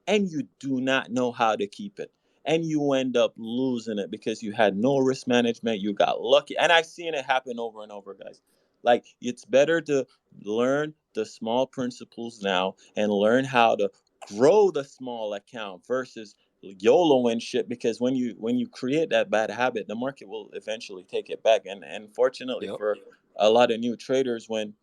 and you do not know how to keep it, and you end up losing it because you had no risk management. You got lucky, and I've seen it happen over and over, guys. Like, it's better to learn the small principles now and learn how to grow the small account versus YOLO and shit, because when you create that bad habit, the market will eventually take it back. And fortunately Yep. for a lot of new traders, when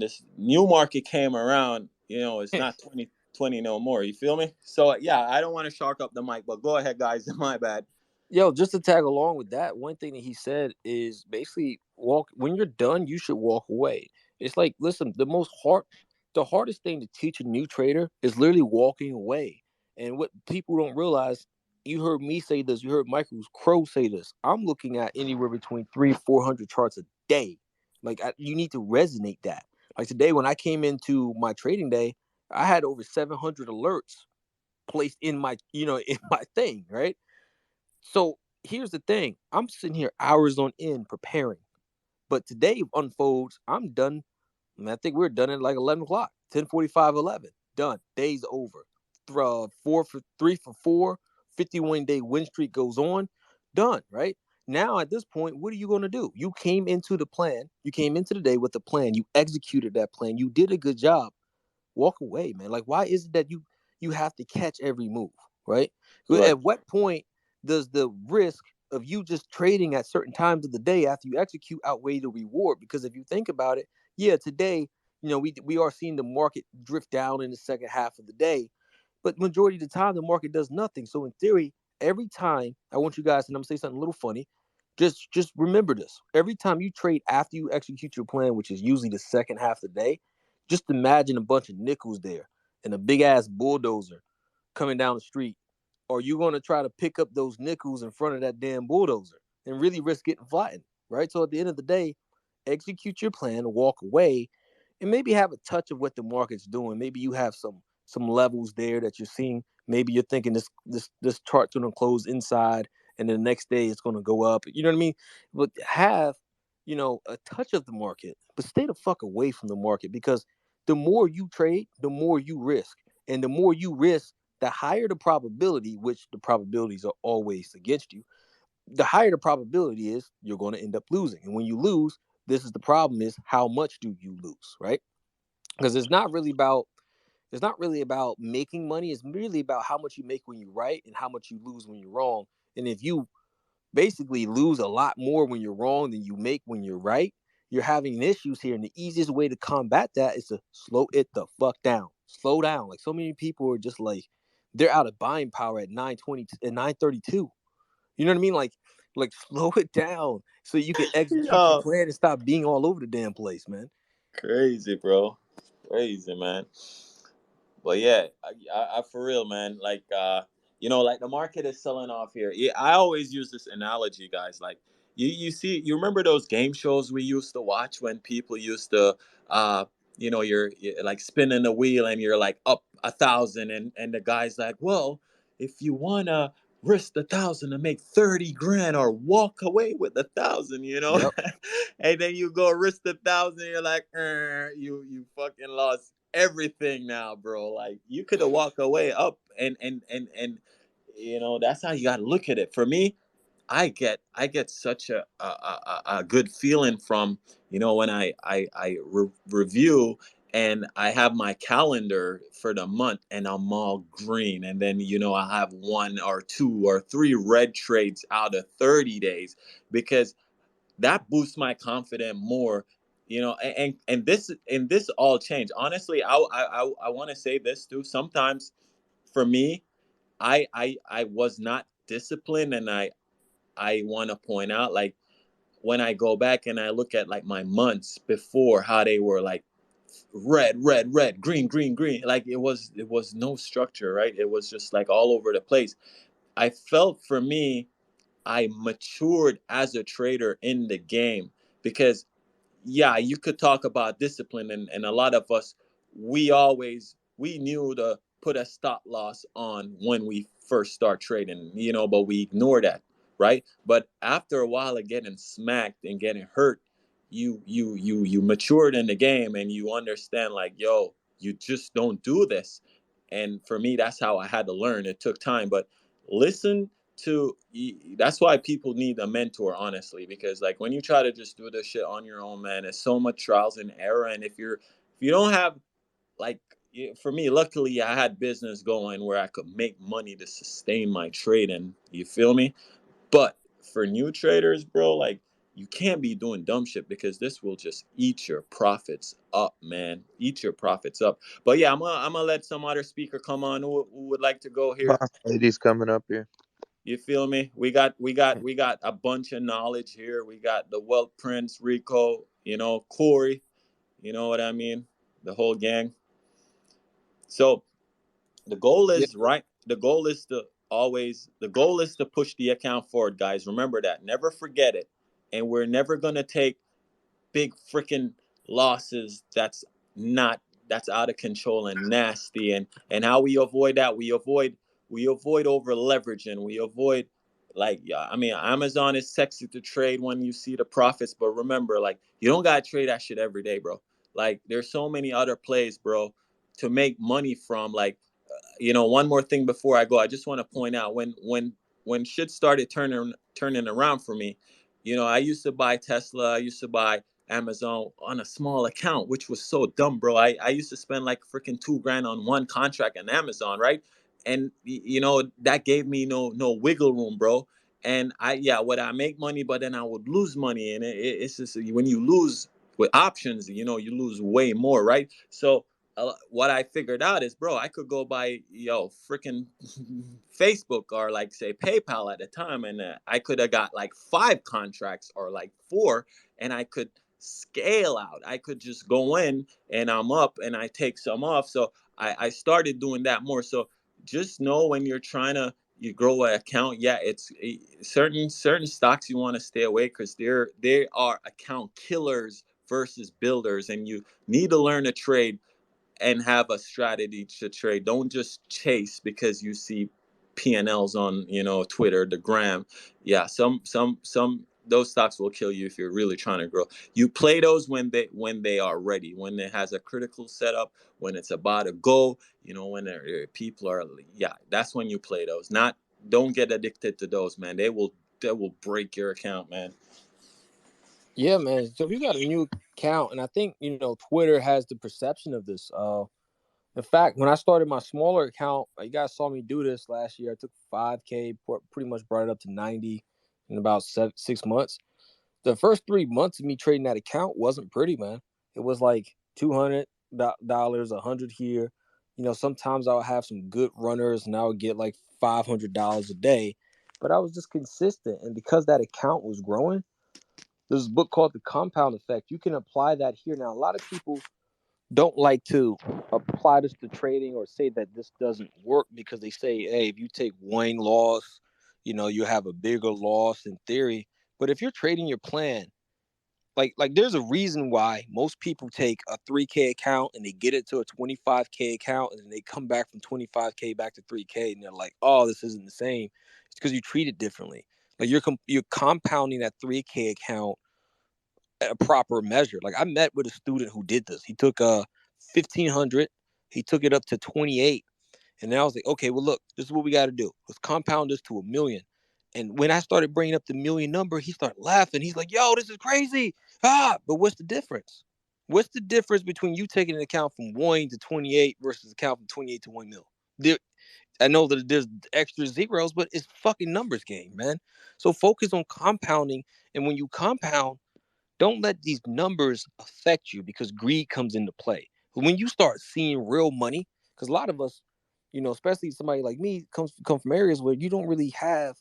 this new market came around, it's not 2020 no more. You feel me? So yeah, I don't want to shark up the mic, but go ahead, guys. My bad. Yo, just to tag along with that, one thing that he said is basically walk when you're done, you should walk away. It's like, listen, the hardest thing to teach a new trader is literally walking away. And what people don't realize, you heard me say this, you heard Michael's Crow say this. I'm looking at anywhere between 300-400 charts a day. Like, you need to resonate that. Like today, when I came into my trading day, I had over 700 alerts placed in my, in my thing, right? So here's the thing. I'm sitting here hours on end preparing. But today unfolds, I'm done. I mean, I think we're done at like 11 o'clock, 10:45, 11. Done. Day's over. 3 for 4, 51-day win streak goes on. Done, right? Now, at this point, what are you going to do? You came into the plan. You came into the day with a plan. You executed that plan. You did a good job. Walk away, man. Like, why is it that you have to catch every move, right? Right. At what point does the risk of you just trading at certain times of the day after you execute outweigh the reward? Because if you think about it, yeah, today, we are seeing the market drift down in the second half of the day, but majority of the time the market does nothing. So in theory, every time, I want you guys, and I'm gonna say something a little funny, just remember this. Every time you trade after you execute your plan, which is usually the second half of the day, just imagine a bunch of nickels there and a big ass bulldozer coming down the street. Are you going to try to pick up those nickels in front of that damn bulldozer and really risk getting flattened, right? So at the end of the day, execute your plan, walk away, and maybe have a touch of what the market's doing. Maybe you have some levels there that you're seeing. Maybe you're thinking this chart's going to close inside and then the next day it's going to go up. You know what I mean? But have, you know, a touch of the market, but stay the fuck away from the market, because the more you trade, the more you risk. And the more you risk, the higher the probability, which the probabilities are always against you, the higher the probability is you're going to end up losing. And when you lose, this is the problem, is how much do you lose, right? Because it's not really about making money. It's really about how much you make when you're right and how much you lose when you're wrong. And if you basically lose a lot more when you're wrong than you make when you're right, you're having issues here. And the easiest way to combat that is to slow it the fuck down. Slow down. Like, so many people are just like, they're out of buying power at 9:20 and 9:32. You know what I mean? Like slow it down so you can execute your Yo, plan and stop being all over the damn place, man. crazy, bro. Crazy, man. But yeah, I for real, man. Like, like the market is selling off here. Yeah, I always use this analogy, guys. Like, you remember those game shows we used to watch when people used to, uh, you're like spinning the wheel and you're like up 1,000, and the guy's like, well, if you wanna risk 1,000 to make 30 grand or walk away with 1,000, Yep. and then you go risk 1,000, you're like, you fucking lost everything now, bro. Like, you could have walked away up, and that's how you got to look at it. For me, I get such a good feeling from, when I review, and I have my calendar for the month and I'm all green, and then I have 1 or 2 or 3 red trades out of 30 days, because that boosts my confidence more. And this all changed. Honestly, I want to say this too. Sometimes for me, I was not disciplined, and I want to point out, like, when I go back and I look at like my months before, how they were like red, red, red, green, green, green. Like, it was no structure, right? It was just like all over the place. I felt, for me, I matured as a trader in the game, because yeah, you could talk about discipline, and a lot of us, we knew to put a stop loss on when we first start trading, but we ignore that, right? But after a while of getting smacked and getting hurt, you matured in the game, and you understand, like, yo, you just don't do this. And for me, that's how I had to learn. It took time, but listen to that's why people need a mentor, honestly, because like when you try to just do this shit on your own, man, it's so much trials and error. And if you don't have, like, for me, luckily I had business going where I could make money to sustain my trading, you feel me? But for new traders, bro, like, you can't be doing dumb shit, because this will just eat your profits up, man. Eat your profits up. But yeah, I'm gonna let some other speaker come on who would like to go here. Boss lady's coming up here. You feel me? We got a bunch of knowledge here. We got the Wealth Prince, Rico, Corey. You know what I mean? The whole gang. So the goal Yeah. is right. The goal is to push the account forward, guys. Remember that. Never forget it. And we're never gonna take big freaking losses not that's out of control and nasty. And how we avoid that, we avoid over leveraging. We avoid, like, yeah, I mean, Amazon is sexy to trade when you see the profits, but remember, like, you don't gotta trade that shit every day, bro. Like, there's so many other plays, bro, to make money from. Like, one more thing before I go, I just want to point out, when shit started turning around for me, I used to buy Tesla, I used to buy Amazon on a small account, which was so dumb, bro. I used to spend like freaking 2 grand on one contract on Amazon, right? And that gave me no wiggle room, bro. And would I make money, but then I would lose money, and it's just, when you lose with options, you lose way more, right? So what I figured out is, bro, I could go buy, freaking Facebook, or like say PayPal at the time, and I could have got like 5 contracts or like 4, and I could scale out. I could just go in and I'm up, and I take some off. So I started doing that more. So just know, when you're trying to you grow an account, yeah, it's certain stocks you want to stay away, because they are account killers versus builders, and you need to learn to trade and have a strategy to trade. Don't just chase because you see P&Ls on, you know, Twitter, the gram. Yeah, some those stocks will kill you if you're really trying to grow. You play those when they are ready, when it has a critical setup, when it's about to go, you know, when people are, yeah, that's when you play those. Not, don't get addicted to those, man. They will break your account, man. Yeah, man. So if you got a new account, and I think, you know, Twitter has the perception of this. In fact, when I started my smaller account, you guys saw me do this last year. I took 5K, pretty much brought it up to 90 in about 6 months. The first 3 months of me trading that account wasn't pretty, man. It was like $200, $100 here. You know, sometimes I would have some good runners and I would get like $500 a day, but I was just consistent. And because that account was growing, there's a book called The Compound Effect. You can apply that here. Now, a lot of people don't like to apply this to trading or say that this doesn't work because they say, hey, if you take one loss, you know, you have a bigger loss in theory. But if you're trading your plan, like there's a reason why most people take a 3K account and they get it to a 25K account and then they come back from 25K back to 3K and they're like, oh, this isn't the same. It's because you treat it differently. Like you're compounding that 3K account at a proper measure. Like I met with a student who did this. He took 1,500, he took it up to 28, and then I was like, okay, well look, this is what we got to do. Let's compound this to 1,000,000. And when I started bringing up the 1,000,000 number, he started laughing. He's like, yo, this is crazy. But what's the difference? What's the difference between you taking an account from 1 to 28 versus account from 28 to 1,000,000? I know that there's extra zeros, but it's fucking numbers game, man. So focus on compounding. And when you compound, don't let these numbers affect you because greed comes into play. When you start seeing real money, because a lot of us, you know, especially somebody like me, come from areas where you don't really have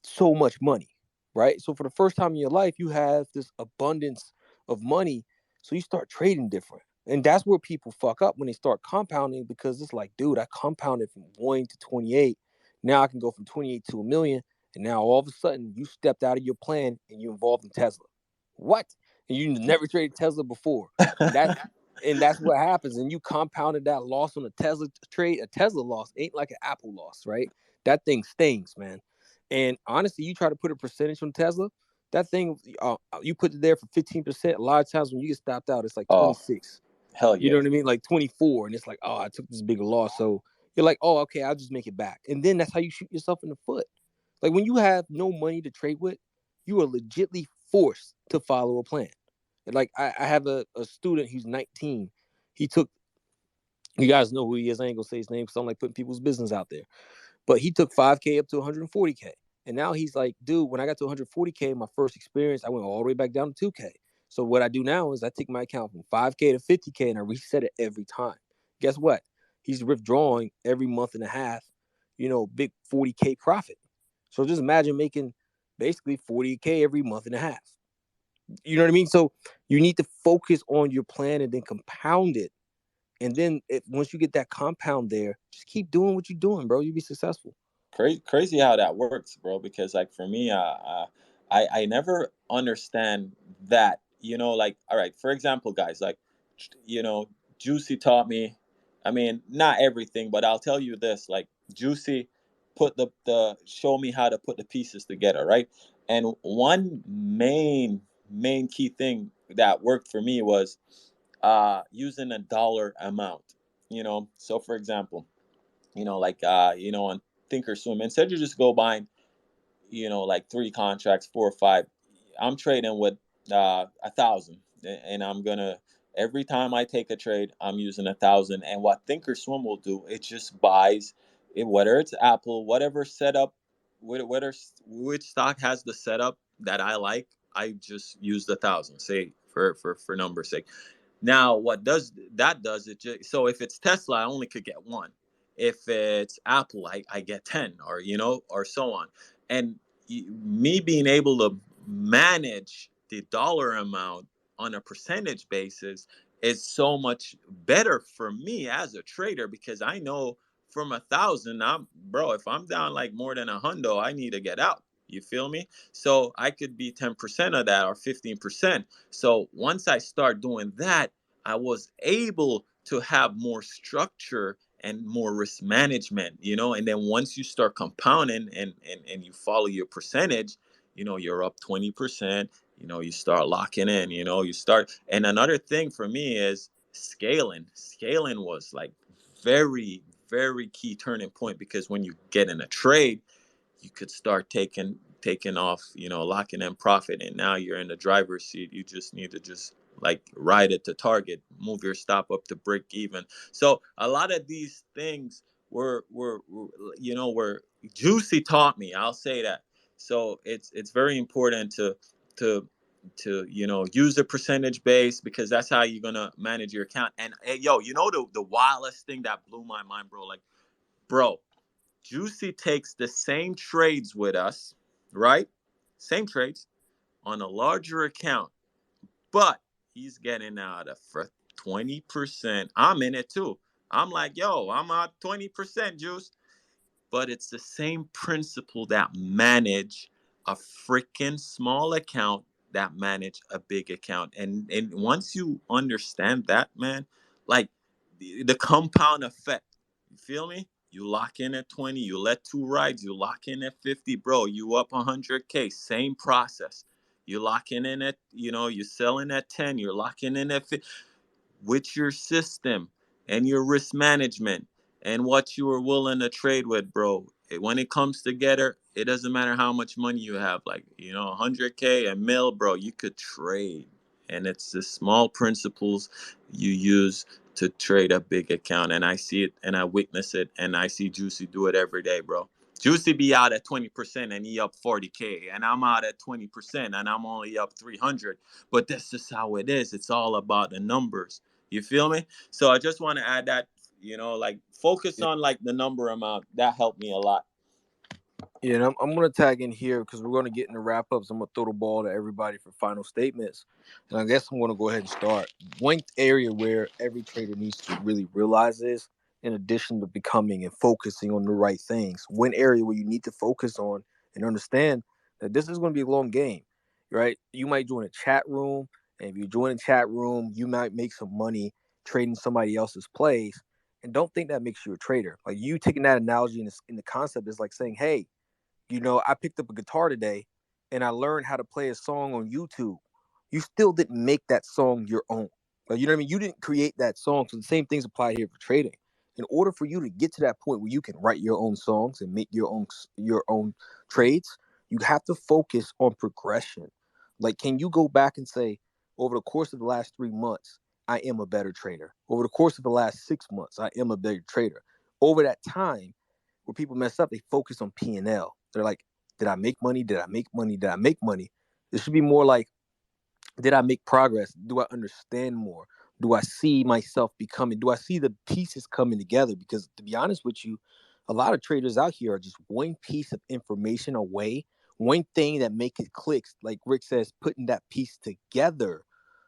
so much money, right? So for the first time in your life, you have this abundance of money, so you start trading different. And that's where people fuck up when they start compounding, because it's like, dude, I compounded from 1 to 28. Now I can go from 28 to 1,000,000. And now all of a sudden you stepped out of your plan and you involved in Tesla. What? And you never traded Tesla before. And that's what happens. And you compounded that loss on a Tesla trade. A Tesla loss ain't like an Apple loss, right? That thing stings, man. And honestly, you try to put a percentage on Tesla, that thing, you put it there for 15%. A lot of times when you get stopped out, it's like 26. Hell yeah. You know what I mean? Like 24. And it's like, oh, I took this bigger loss. So you're like, oh, okay, I'll just make it back. And then that's how you shoot yourself in the foot. Like when you have no money to trade with, you are legitly forced to follow a plan. Like I have a student who's 19. He took, you guys know who he is. I ain't gonna say his name because I don't like putting people's business out there. But he took 5K up to 140K. And now he's like, dude, when I got to 140K, my first experience, I went all the way back down to 2K. So what I do now is I take my account from 5K to 50K and I reset it every time. Guess what? He's withdrawing every month and a half, you know, big 40K profit. So just imagine making basically 40K every month and a half. You know what I mean? So you need to focus on your plan and then compound it. And then once you get that compound there, just keep doing what you're doing, bro. You'll be successful. Crazy how that works, bro. Because like for me, I never understand that. You know, like, all right, for example, guys, like, you know, Juicy taught me. I mean, not everything, but I'll tell you this: like, Juicy put the show me how to put the pieces together, right? And one main key thing that worked for me was using a dollar amount. You know, so for example, you know, like you know, on Thinkorswim, instead you just go buying, you know, like 3 contracts, 4 or 5. I'm trading with 1,000, and I'm gonna, every time I take a trade, I'm using 1,000. And what Thinkorswim will do, it just buys it, whether it's Apple, whatever setup, whether which stock has the setup that I like, I just use the 1,000. Say for number's sake. Now, what does it just, so if it's Tesla, I only could get 1. If it's Apple, I get 10, or you know, or so on. And me being able to manage the dollar amount on a percentage basis is so much better for me as a trader, because I know from 1,000, if I'm down like more than $100, I need to get out. You feel me? So I could be 10% of that or 15%. So once I start doing that, I was able to have more structure and more risk management, you know. And then once you start compounding and you follow your percentage, you know, you're up 20%, you know, you start locking in, you know, you start. And another thing for me is scaling was like very, very key turning point, because when you get in a trade, you could start taking off, you know, locking in profit, and now you're in the driver's seat. You just need to just like ride it to target, move your stop up to break even. So a lot of these things were you know, were Juicy taught me, I'll say that. So it's very important to you know, use the percentage base, because that's how you're gonna manage your account. And hey, yo, you know, the wildest thing that blew my mind, bro, like, bro, Juicy takes the same trades with us, right? Same trades on a larger account, but he's getting out of for 20%. I'm in it too. I'm like, yo, I'm out 20%, Juice. But it's the same principle that manage a freaking small account that manage a big account. And once you understand that, man, like the compound effect, you feel me? You lock in at 20, you let two rides, you lock in at 50, bro, you up 100K, same process. You locking in at, you know, you're selling at 10, you're locking in at 50. With your system and your risk management and what you are willing to trade with, bro, when it comes together, it doesn't matter how much money you have, like, you know, 100K, a mil, bro, you could trade. And it's the small principles you use to trade a big account. And I see it and I witness it, and I see Juicy do it every day, bro. Juicy be out at 20% and he up 40K, and I'm out at 20% and I'm only up 300. But that's just how it is. It's all about the numbers. You feel me? So I just want to add that, you know, like focus on like the number amount. That helped me a lot. Yeah, and I'm going to tag in here because we're going to get in the wrap ups. I'm going to throw the ball to everybody for final statements. And I guess I'm going to go ahead and start. One area where every trader needs to really realize is, in addition to becoming and focusing on the right things, one area where you need to focus on and understand that this is going to be a long game, right? You might join a chat room, and if you join a chat room, you might make some money trading somebody else's plays. And don't think that makes you a trader. Like, you taking that analogy in the concept is like saying, hey, you know, I picked up a guitar today and I learned how to play a song on YouTube. You still didn't make that song your own. Like, you know what I mean? You didn't create that song. So the same things apply here for trading. In order for you to get to that point where you can write your own songs and make your own trades, you have to focus on progression. Like, can you go back and say, over the course of the last 3 months, I am a better trader. Over the course of the last 6 months, I am a better trader. Over that time, where people mess up, they focus on P&L. They're like, did I make money? Did I make money? Did I make money? It should be more like, did I make progress? Do I understand more? Do I see myself becoming? Do I see the pieces coming together? Because to be honest with you, a lot of traders out here are just one piece of information away, one thing that make it clicks. Like Rick says, putting that piece together,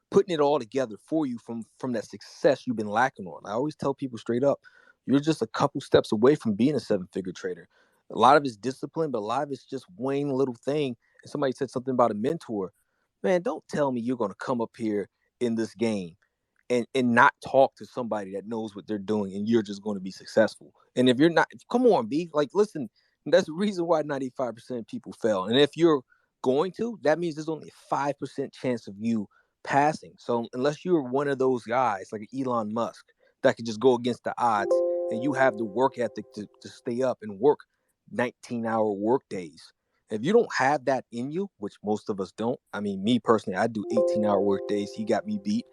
putting it all together for you from that success you've been lacking on. I always tell people straight up, you're just a couple steps away from being a 7-figure trader. A lot of it's discipline, but a lot of it's just one little thing. And somebody said something about a mentor. Man, don't tell me you're going to come up here in this game and not talk to somebody that knows what they're doing, and you're just going to be successful. And if you're not, come on, B, like, listen, that's the reason why 95% of people fail. And if you're going to, that means there's only a 5% chance of you passing. So unless you're one of those guys like Elon Musk that could just go against the odds, and you have the work ethic to stay up and work 19-hour work days. If you don't have that in you, which most of us don't, I mean, me personally, I do 18-hour work days. He got me beat.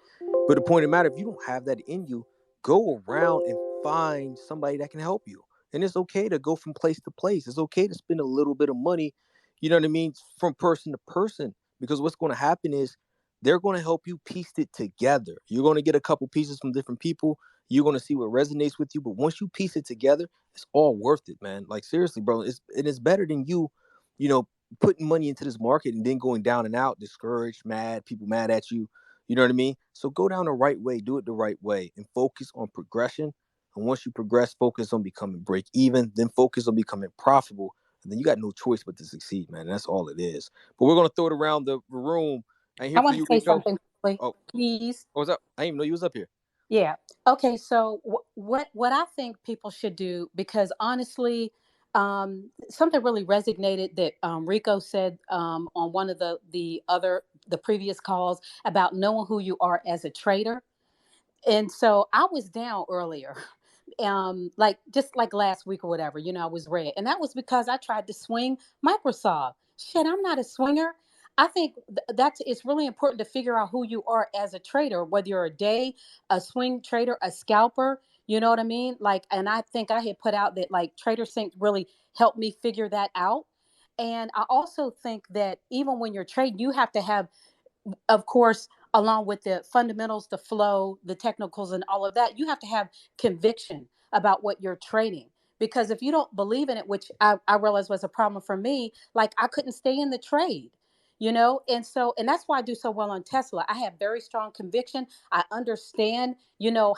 But the point of the matter, if you don't have that in you, go around and find somebody that can help you. And it's okay to go from place to place. It's okay to spend a little bit of money, you know what I mean, from person to person. Because what's going to happen is they're going to help you piece it together. You're going to get a couple pieces from different people. You're going to see what resonates with you. But once you piece it together, it's all worth it, man. Like, seriously, bro, it's better than you know, putting money into this market and then going down and out, discouraged, mad, people mad at you. You know what I mean? So go down the right way, do it the right way, and focus on progression. And once you progress, focus on becoming break even, then focus on becoming profitable. And then you got no choice but to succeed, man. That's all it is. But we're going to throw it around the room. I want to say Rico. something quickly, Oh, please. what was up? I didn't even know you was up here. Yeah. Okay. So what I think people should do, because honestly, something really resonated that Rico said on one of the previous calls about knowing who you are as a trader. And so I was down earlier, like just like last week or whatever, I was red. And that was because I tried to swing Microsoft. Shit, I'm not a swinger. I think that's it's really important to figure out who you are as a trader, whether you're a day, a swing trader, a scalper, you know what I mean? Like, and I think I had put out that like Trader Sync really helped me figure that out. And I also think that even when you're trading, you have to have, of course, along with the fundamentals, the flow, the technicals, and all of that, you have to have conviction about what you're trading. Because if you don't believe in it, which I realized was a problem for me, like I couldn't stay in the trade, and that's why I do so well on Tesla. I have very strong conviction. I understand,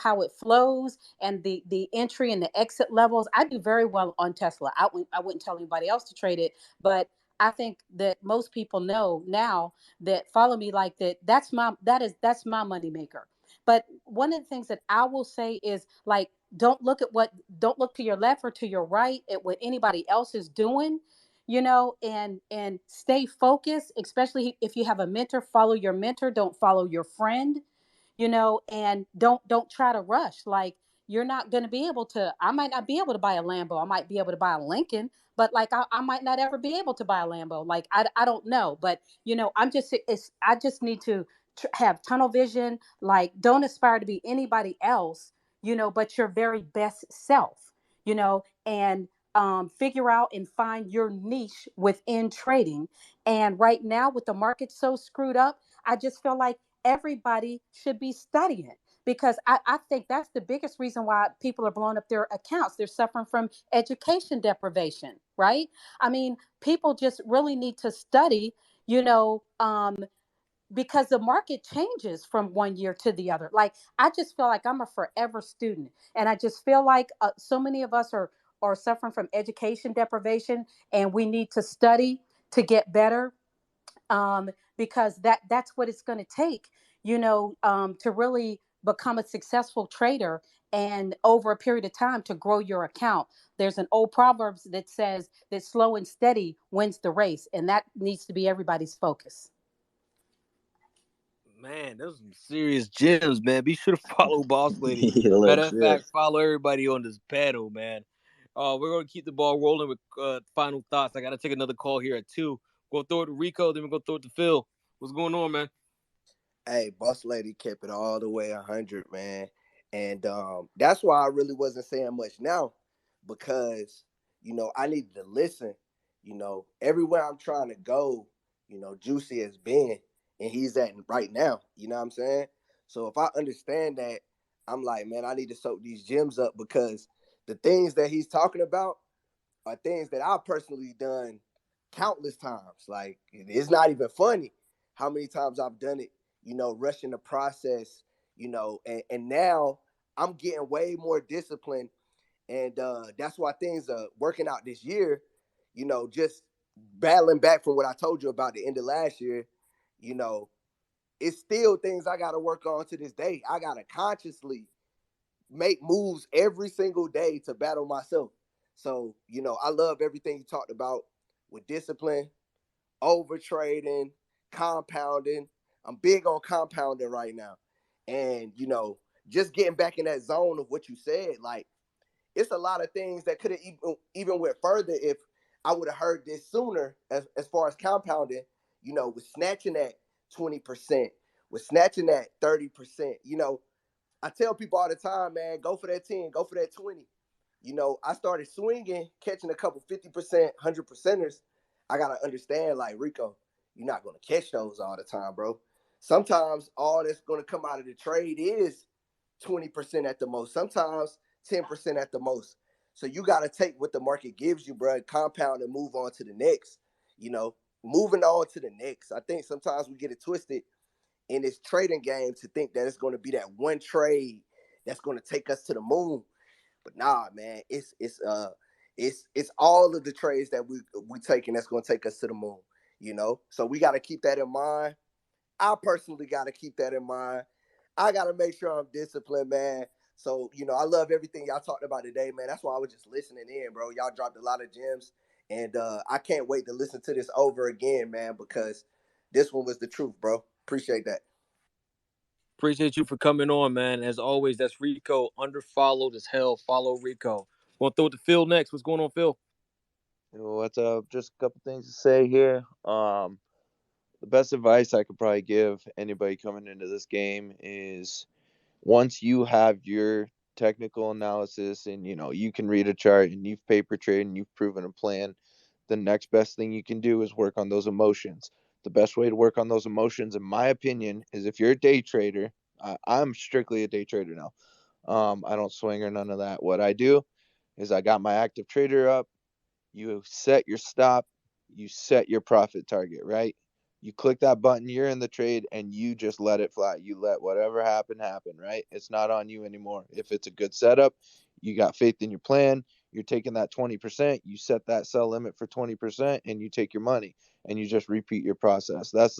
how it flows and the entry and the exit levels. I do very well on Tesla. I wouldn't tell anybody else to trade it, but I think that most people know now that follow me like that. That's my money maker. But one of the things that I will say is like, don't look to your left or to your right at what anybody else is doing, and stay focused, especially if you have a mentor. Follow your mentor, don't follow your friend, and don't try to rush. Like, you're not going to be able to. I might not be able to buy a Lambo. I might be able to buy a Lincoln, but like I might not ever be able to buy a Lambo. Like, I don't know, but I just need to have tunnel vision. Like, don't aspire to be anybody else, but your very best self, and figure out and find your niche within trading. And right now, with the market so screwed up, I just feel like everybody should be studying, because I think that's the biggest reason why people are blowing up their accounts. They're suffering from education deprivation, right? I mean, people just really need to study, you know, um, because the market changes from one year to the other. Like, I just feel like I'm a forever student, and I just feel like so many of us are suffering from education deprivation, and we need to study to get better, because that's what it's going to take, to really become a successful trader, and over a period of time to grow your account. There's an old proverb that says that slow and steady wins the race, and that needs to be everybody's focus. Man, those are some serious gems, man. Be sure to follow Boss Lady. Matter of Legit. fact, follow everybody on this panel, man. We're gonna keep the ball rolling with final thoughts. I gotta take another call here at 2. Go throw it to Rico, then we're gonna throw it to Phil. What's going on, man? Hey, Boss Lady kept it all the way 100, man. And that's why I really wasn't saying much now, because, I needed to listen. Everywhere I'm trying to go, Juicy has been, and he's at right now. You know what I'm saying? So if I understand that, I'm like, man, I need to soak these gems up, because the things that he's talking about are things that I've personally done countless times. Like, it's not even funny how many times I've done it, rushing the process, and now I'm getting way more disciplined. And that's why things are working out this year, just battling back from what I told you about the end of last year, you know, it's still things I got to work on to this day. I got to consciously make moves every single day to battle myself. So, I love everything you talked about with discipline, over trading, compounding. I'm big on compounding right now. And, just getting back in that zone of what you said, like, it's a lot of things that could have even went further if I would have heard this sooner, as far as compounding, with snatching at 20%, with snatching at 30%. I tell people all the time, man, go for that 10, go for that 20. I started swinging, catching a couple 50%, 100%ers. I got to understand, like, Rico, you're not going to catch those all the time, bro. Sometimes all that's going to come out of the trade is 20% at the most. Sometimes 10% at the most. So you got to take what the market gives you, bro, compound and move on to the next. Moving on to the next. I think sometimes we get it twisted in this trading game to think that it's going to be that one trade that's going to take us to the moon. But nah, man, it's all of the trades that we taking that's going to take us to the moon. So we got to keep that in mind. I personally got to keep that in mind. I gotta make sure I'm disciplined, man. So, I love everything y'all talked about today, man. That's why I was just listening in, bro. Y'all dropped a lot of gems. And I can't wait to listen to this over again, man, because this one was the truth, bro. Appreciate that. Appreciate you for coming on, man. As always, that's Rico. Underfollowed as hell. Follow Rico. Going to throw it to Phil next. What's going on, Phil? What's up? Just a couple things to say here. The best advice I could probably give anybody coming into this game is once you have your technical analysis and you can read a chart and you've paper traded and you've proven a plan, the next best thing you can do is work on those emotions. The best way to work on those emotions, in my opinion, is if you're a day trader. I'm strictly a day trader now. I don't swing or none of that. What I do is I got my active trader up. You set your stop, you set your profit target, right? You click that button, you're in the trade, and you just let it fly. You let whatever happen, right? It's not on you anymore. If it's a good setup, you got faith in your plan, you're taking that 20%, you set that sell limit for 20%, and you take your money, and you just repeat your process. That's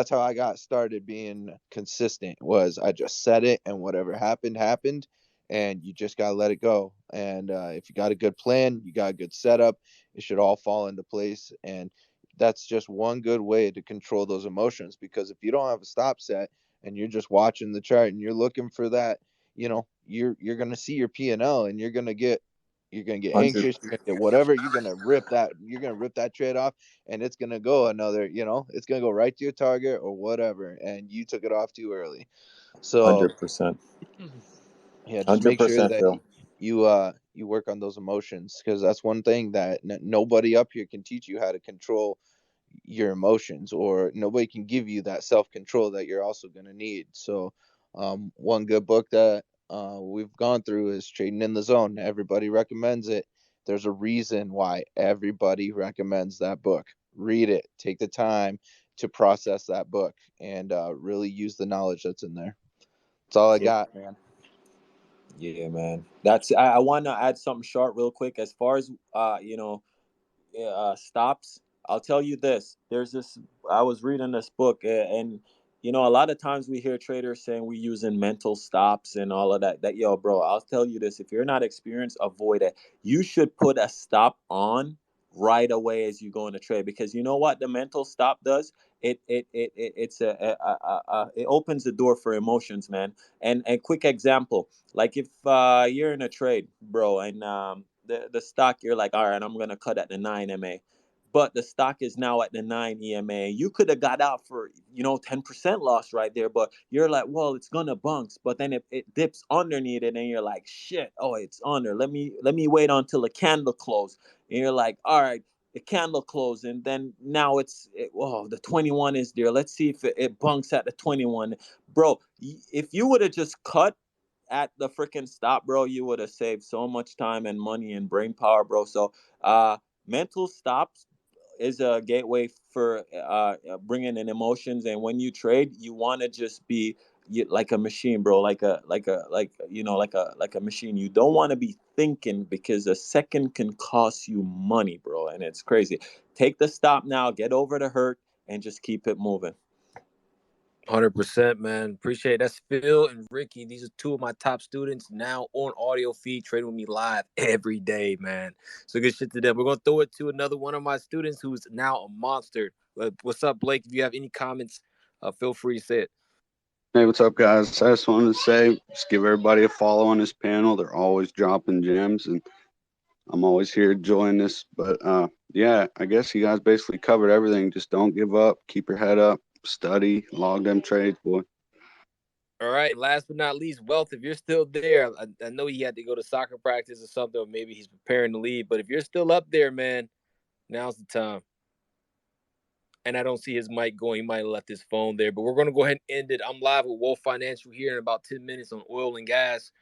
how I got started being consistent, was I just set it, and whatever happened, and you just got to let it go. And if you got a good plan, you got a good setup, it should all fall into place. And that's just one good way to control those emotions, because if you don't have a stop set and you're just watching the chart and you're looking for that, you're going to see your P&L and you're going to get anxious, you're gonna get whatever, you're going to rip that trade off, and it's going to go it's going to go right to your target or whatever, and you took it off too early. So 100%. yeah, just make sure 100%, that Phil. you work on those emotions, because that's one thing that nobody up here can teach you, how to control your emotions, or nobody can give you that self-control that you're also going to need. So one good book that we've gone through is Trading in the Zone. Everybody recommends it. There's a reason why everybody recommends that book. Read it, take the time to process that book, and really use the knowledge that's in there. That's all I got, man. Yeah, man. I want to add something short real quick as far as stops. I'll tell you this. There's this. I was reading this book, and a lot of times we hear traders saying we using mental stops and all of that. Yo, bro, I'll tell you this. If you're not experienced, avoid it. You should put a stop on right away as you go in a trade, because you know what the mental stop does. It opens the door for emotions, man. And quick example, like if you're in a trade, bro, and the stock, you're like, all right, I'm gonna cut at the 9 MA, but the stock is now at the 9 EMA. You could have got out for 10% loss right there, but you're like, well, it's gonna bounce, but then it dips underneath it, and you're like, shit, oh, it's under. Let me wait until the candle close, and you're like, all right. The candle closed, and then now the 21 is there. Let's see if it bunks at the 21. Bro, if you would have just cut at the freaking stop, bro, you would have saved so much time and money and brain power, bro. So mental stops is a gateway for bringing in emotions. And when you trade, you want to just be like a machine, bro, like a machine. You don't want to be thinking, because a second can cost you money, bro, and it's crazy. Take the stop now, get over the hurt, and just keep it moving. 100%, man. Appreciate it. That's Phil and Ricky. These are two of my top students now on audio feed, trading with me live every day, man. So good shit to them. We're going to throw it to another one of my students who's now a monster. What's up, Blake? If you have any comments, feel free to say it. Hey, what's up, guys? I just wanted to say, just give everybody a follow on this panel. They're always dropping gems, and I'm always here to join this. But yeah, I guess you guys basically covered everything. Just don't give up. Keep your head up. Study. Log them trades, boy. All right. Last but not least, Wealth, if you're still there, I know he had to go to soccer practice or something, or maybe he's preparing to leave. But if you're still up there, man, now's the time. And I don't see his mic going. He might have left his phone there. But we're going to go ahead and end it. I'm live with Wolf Financial here in about 10 minutes on oil and gas.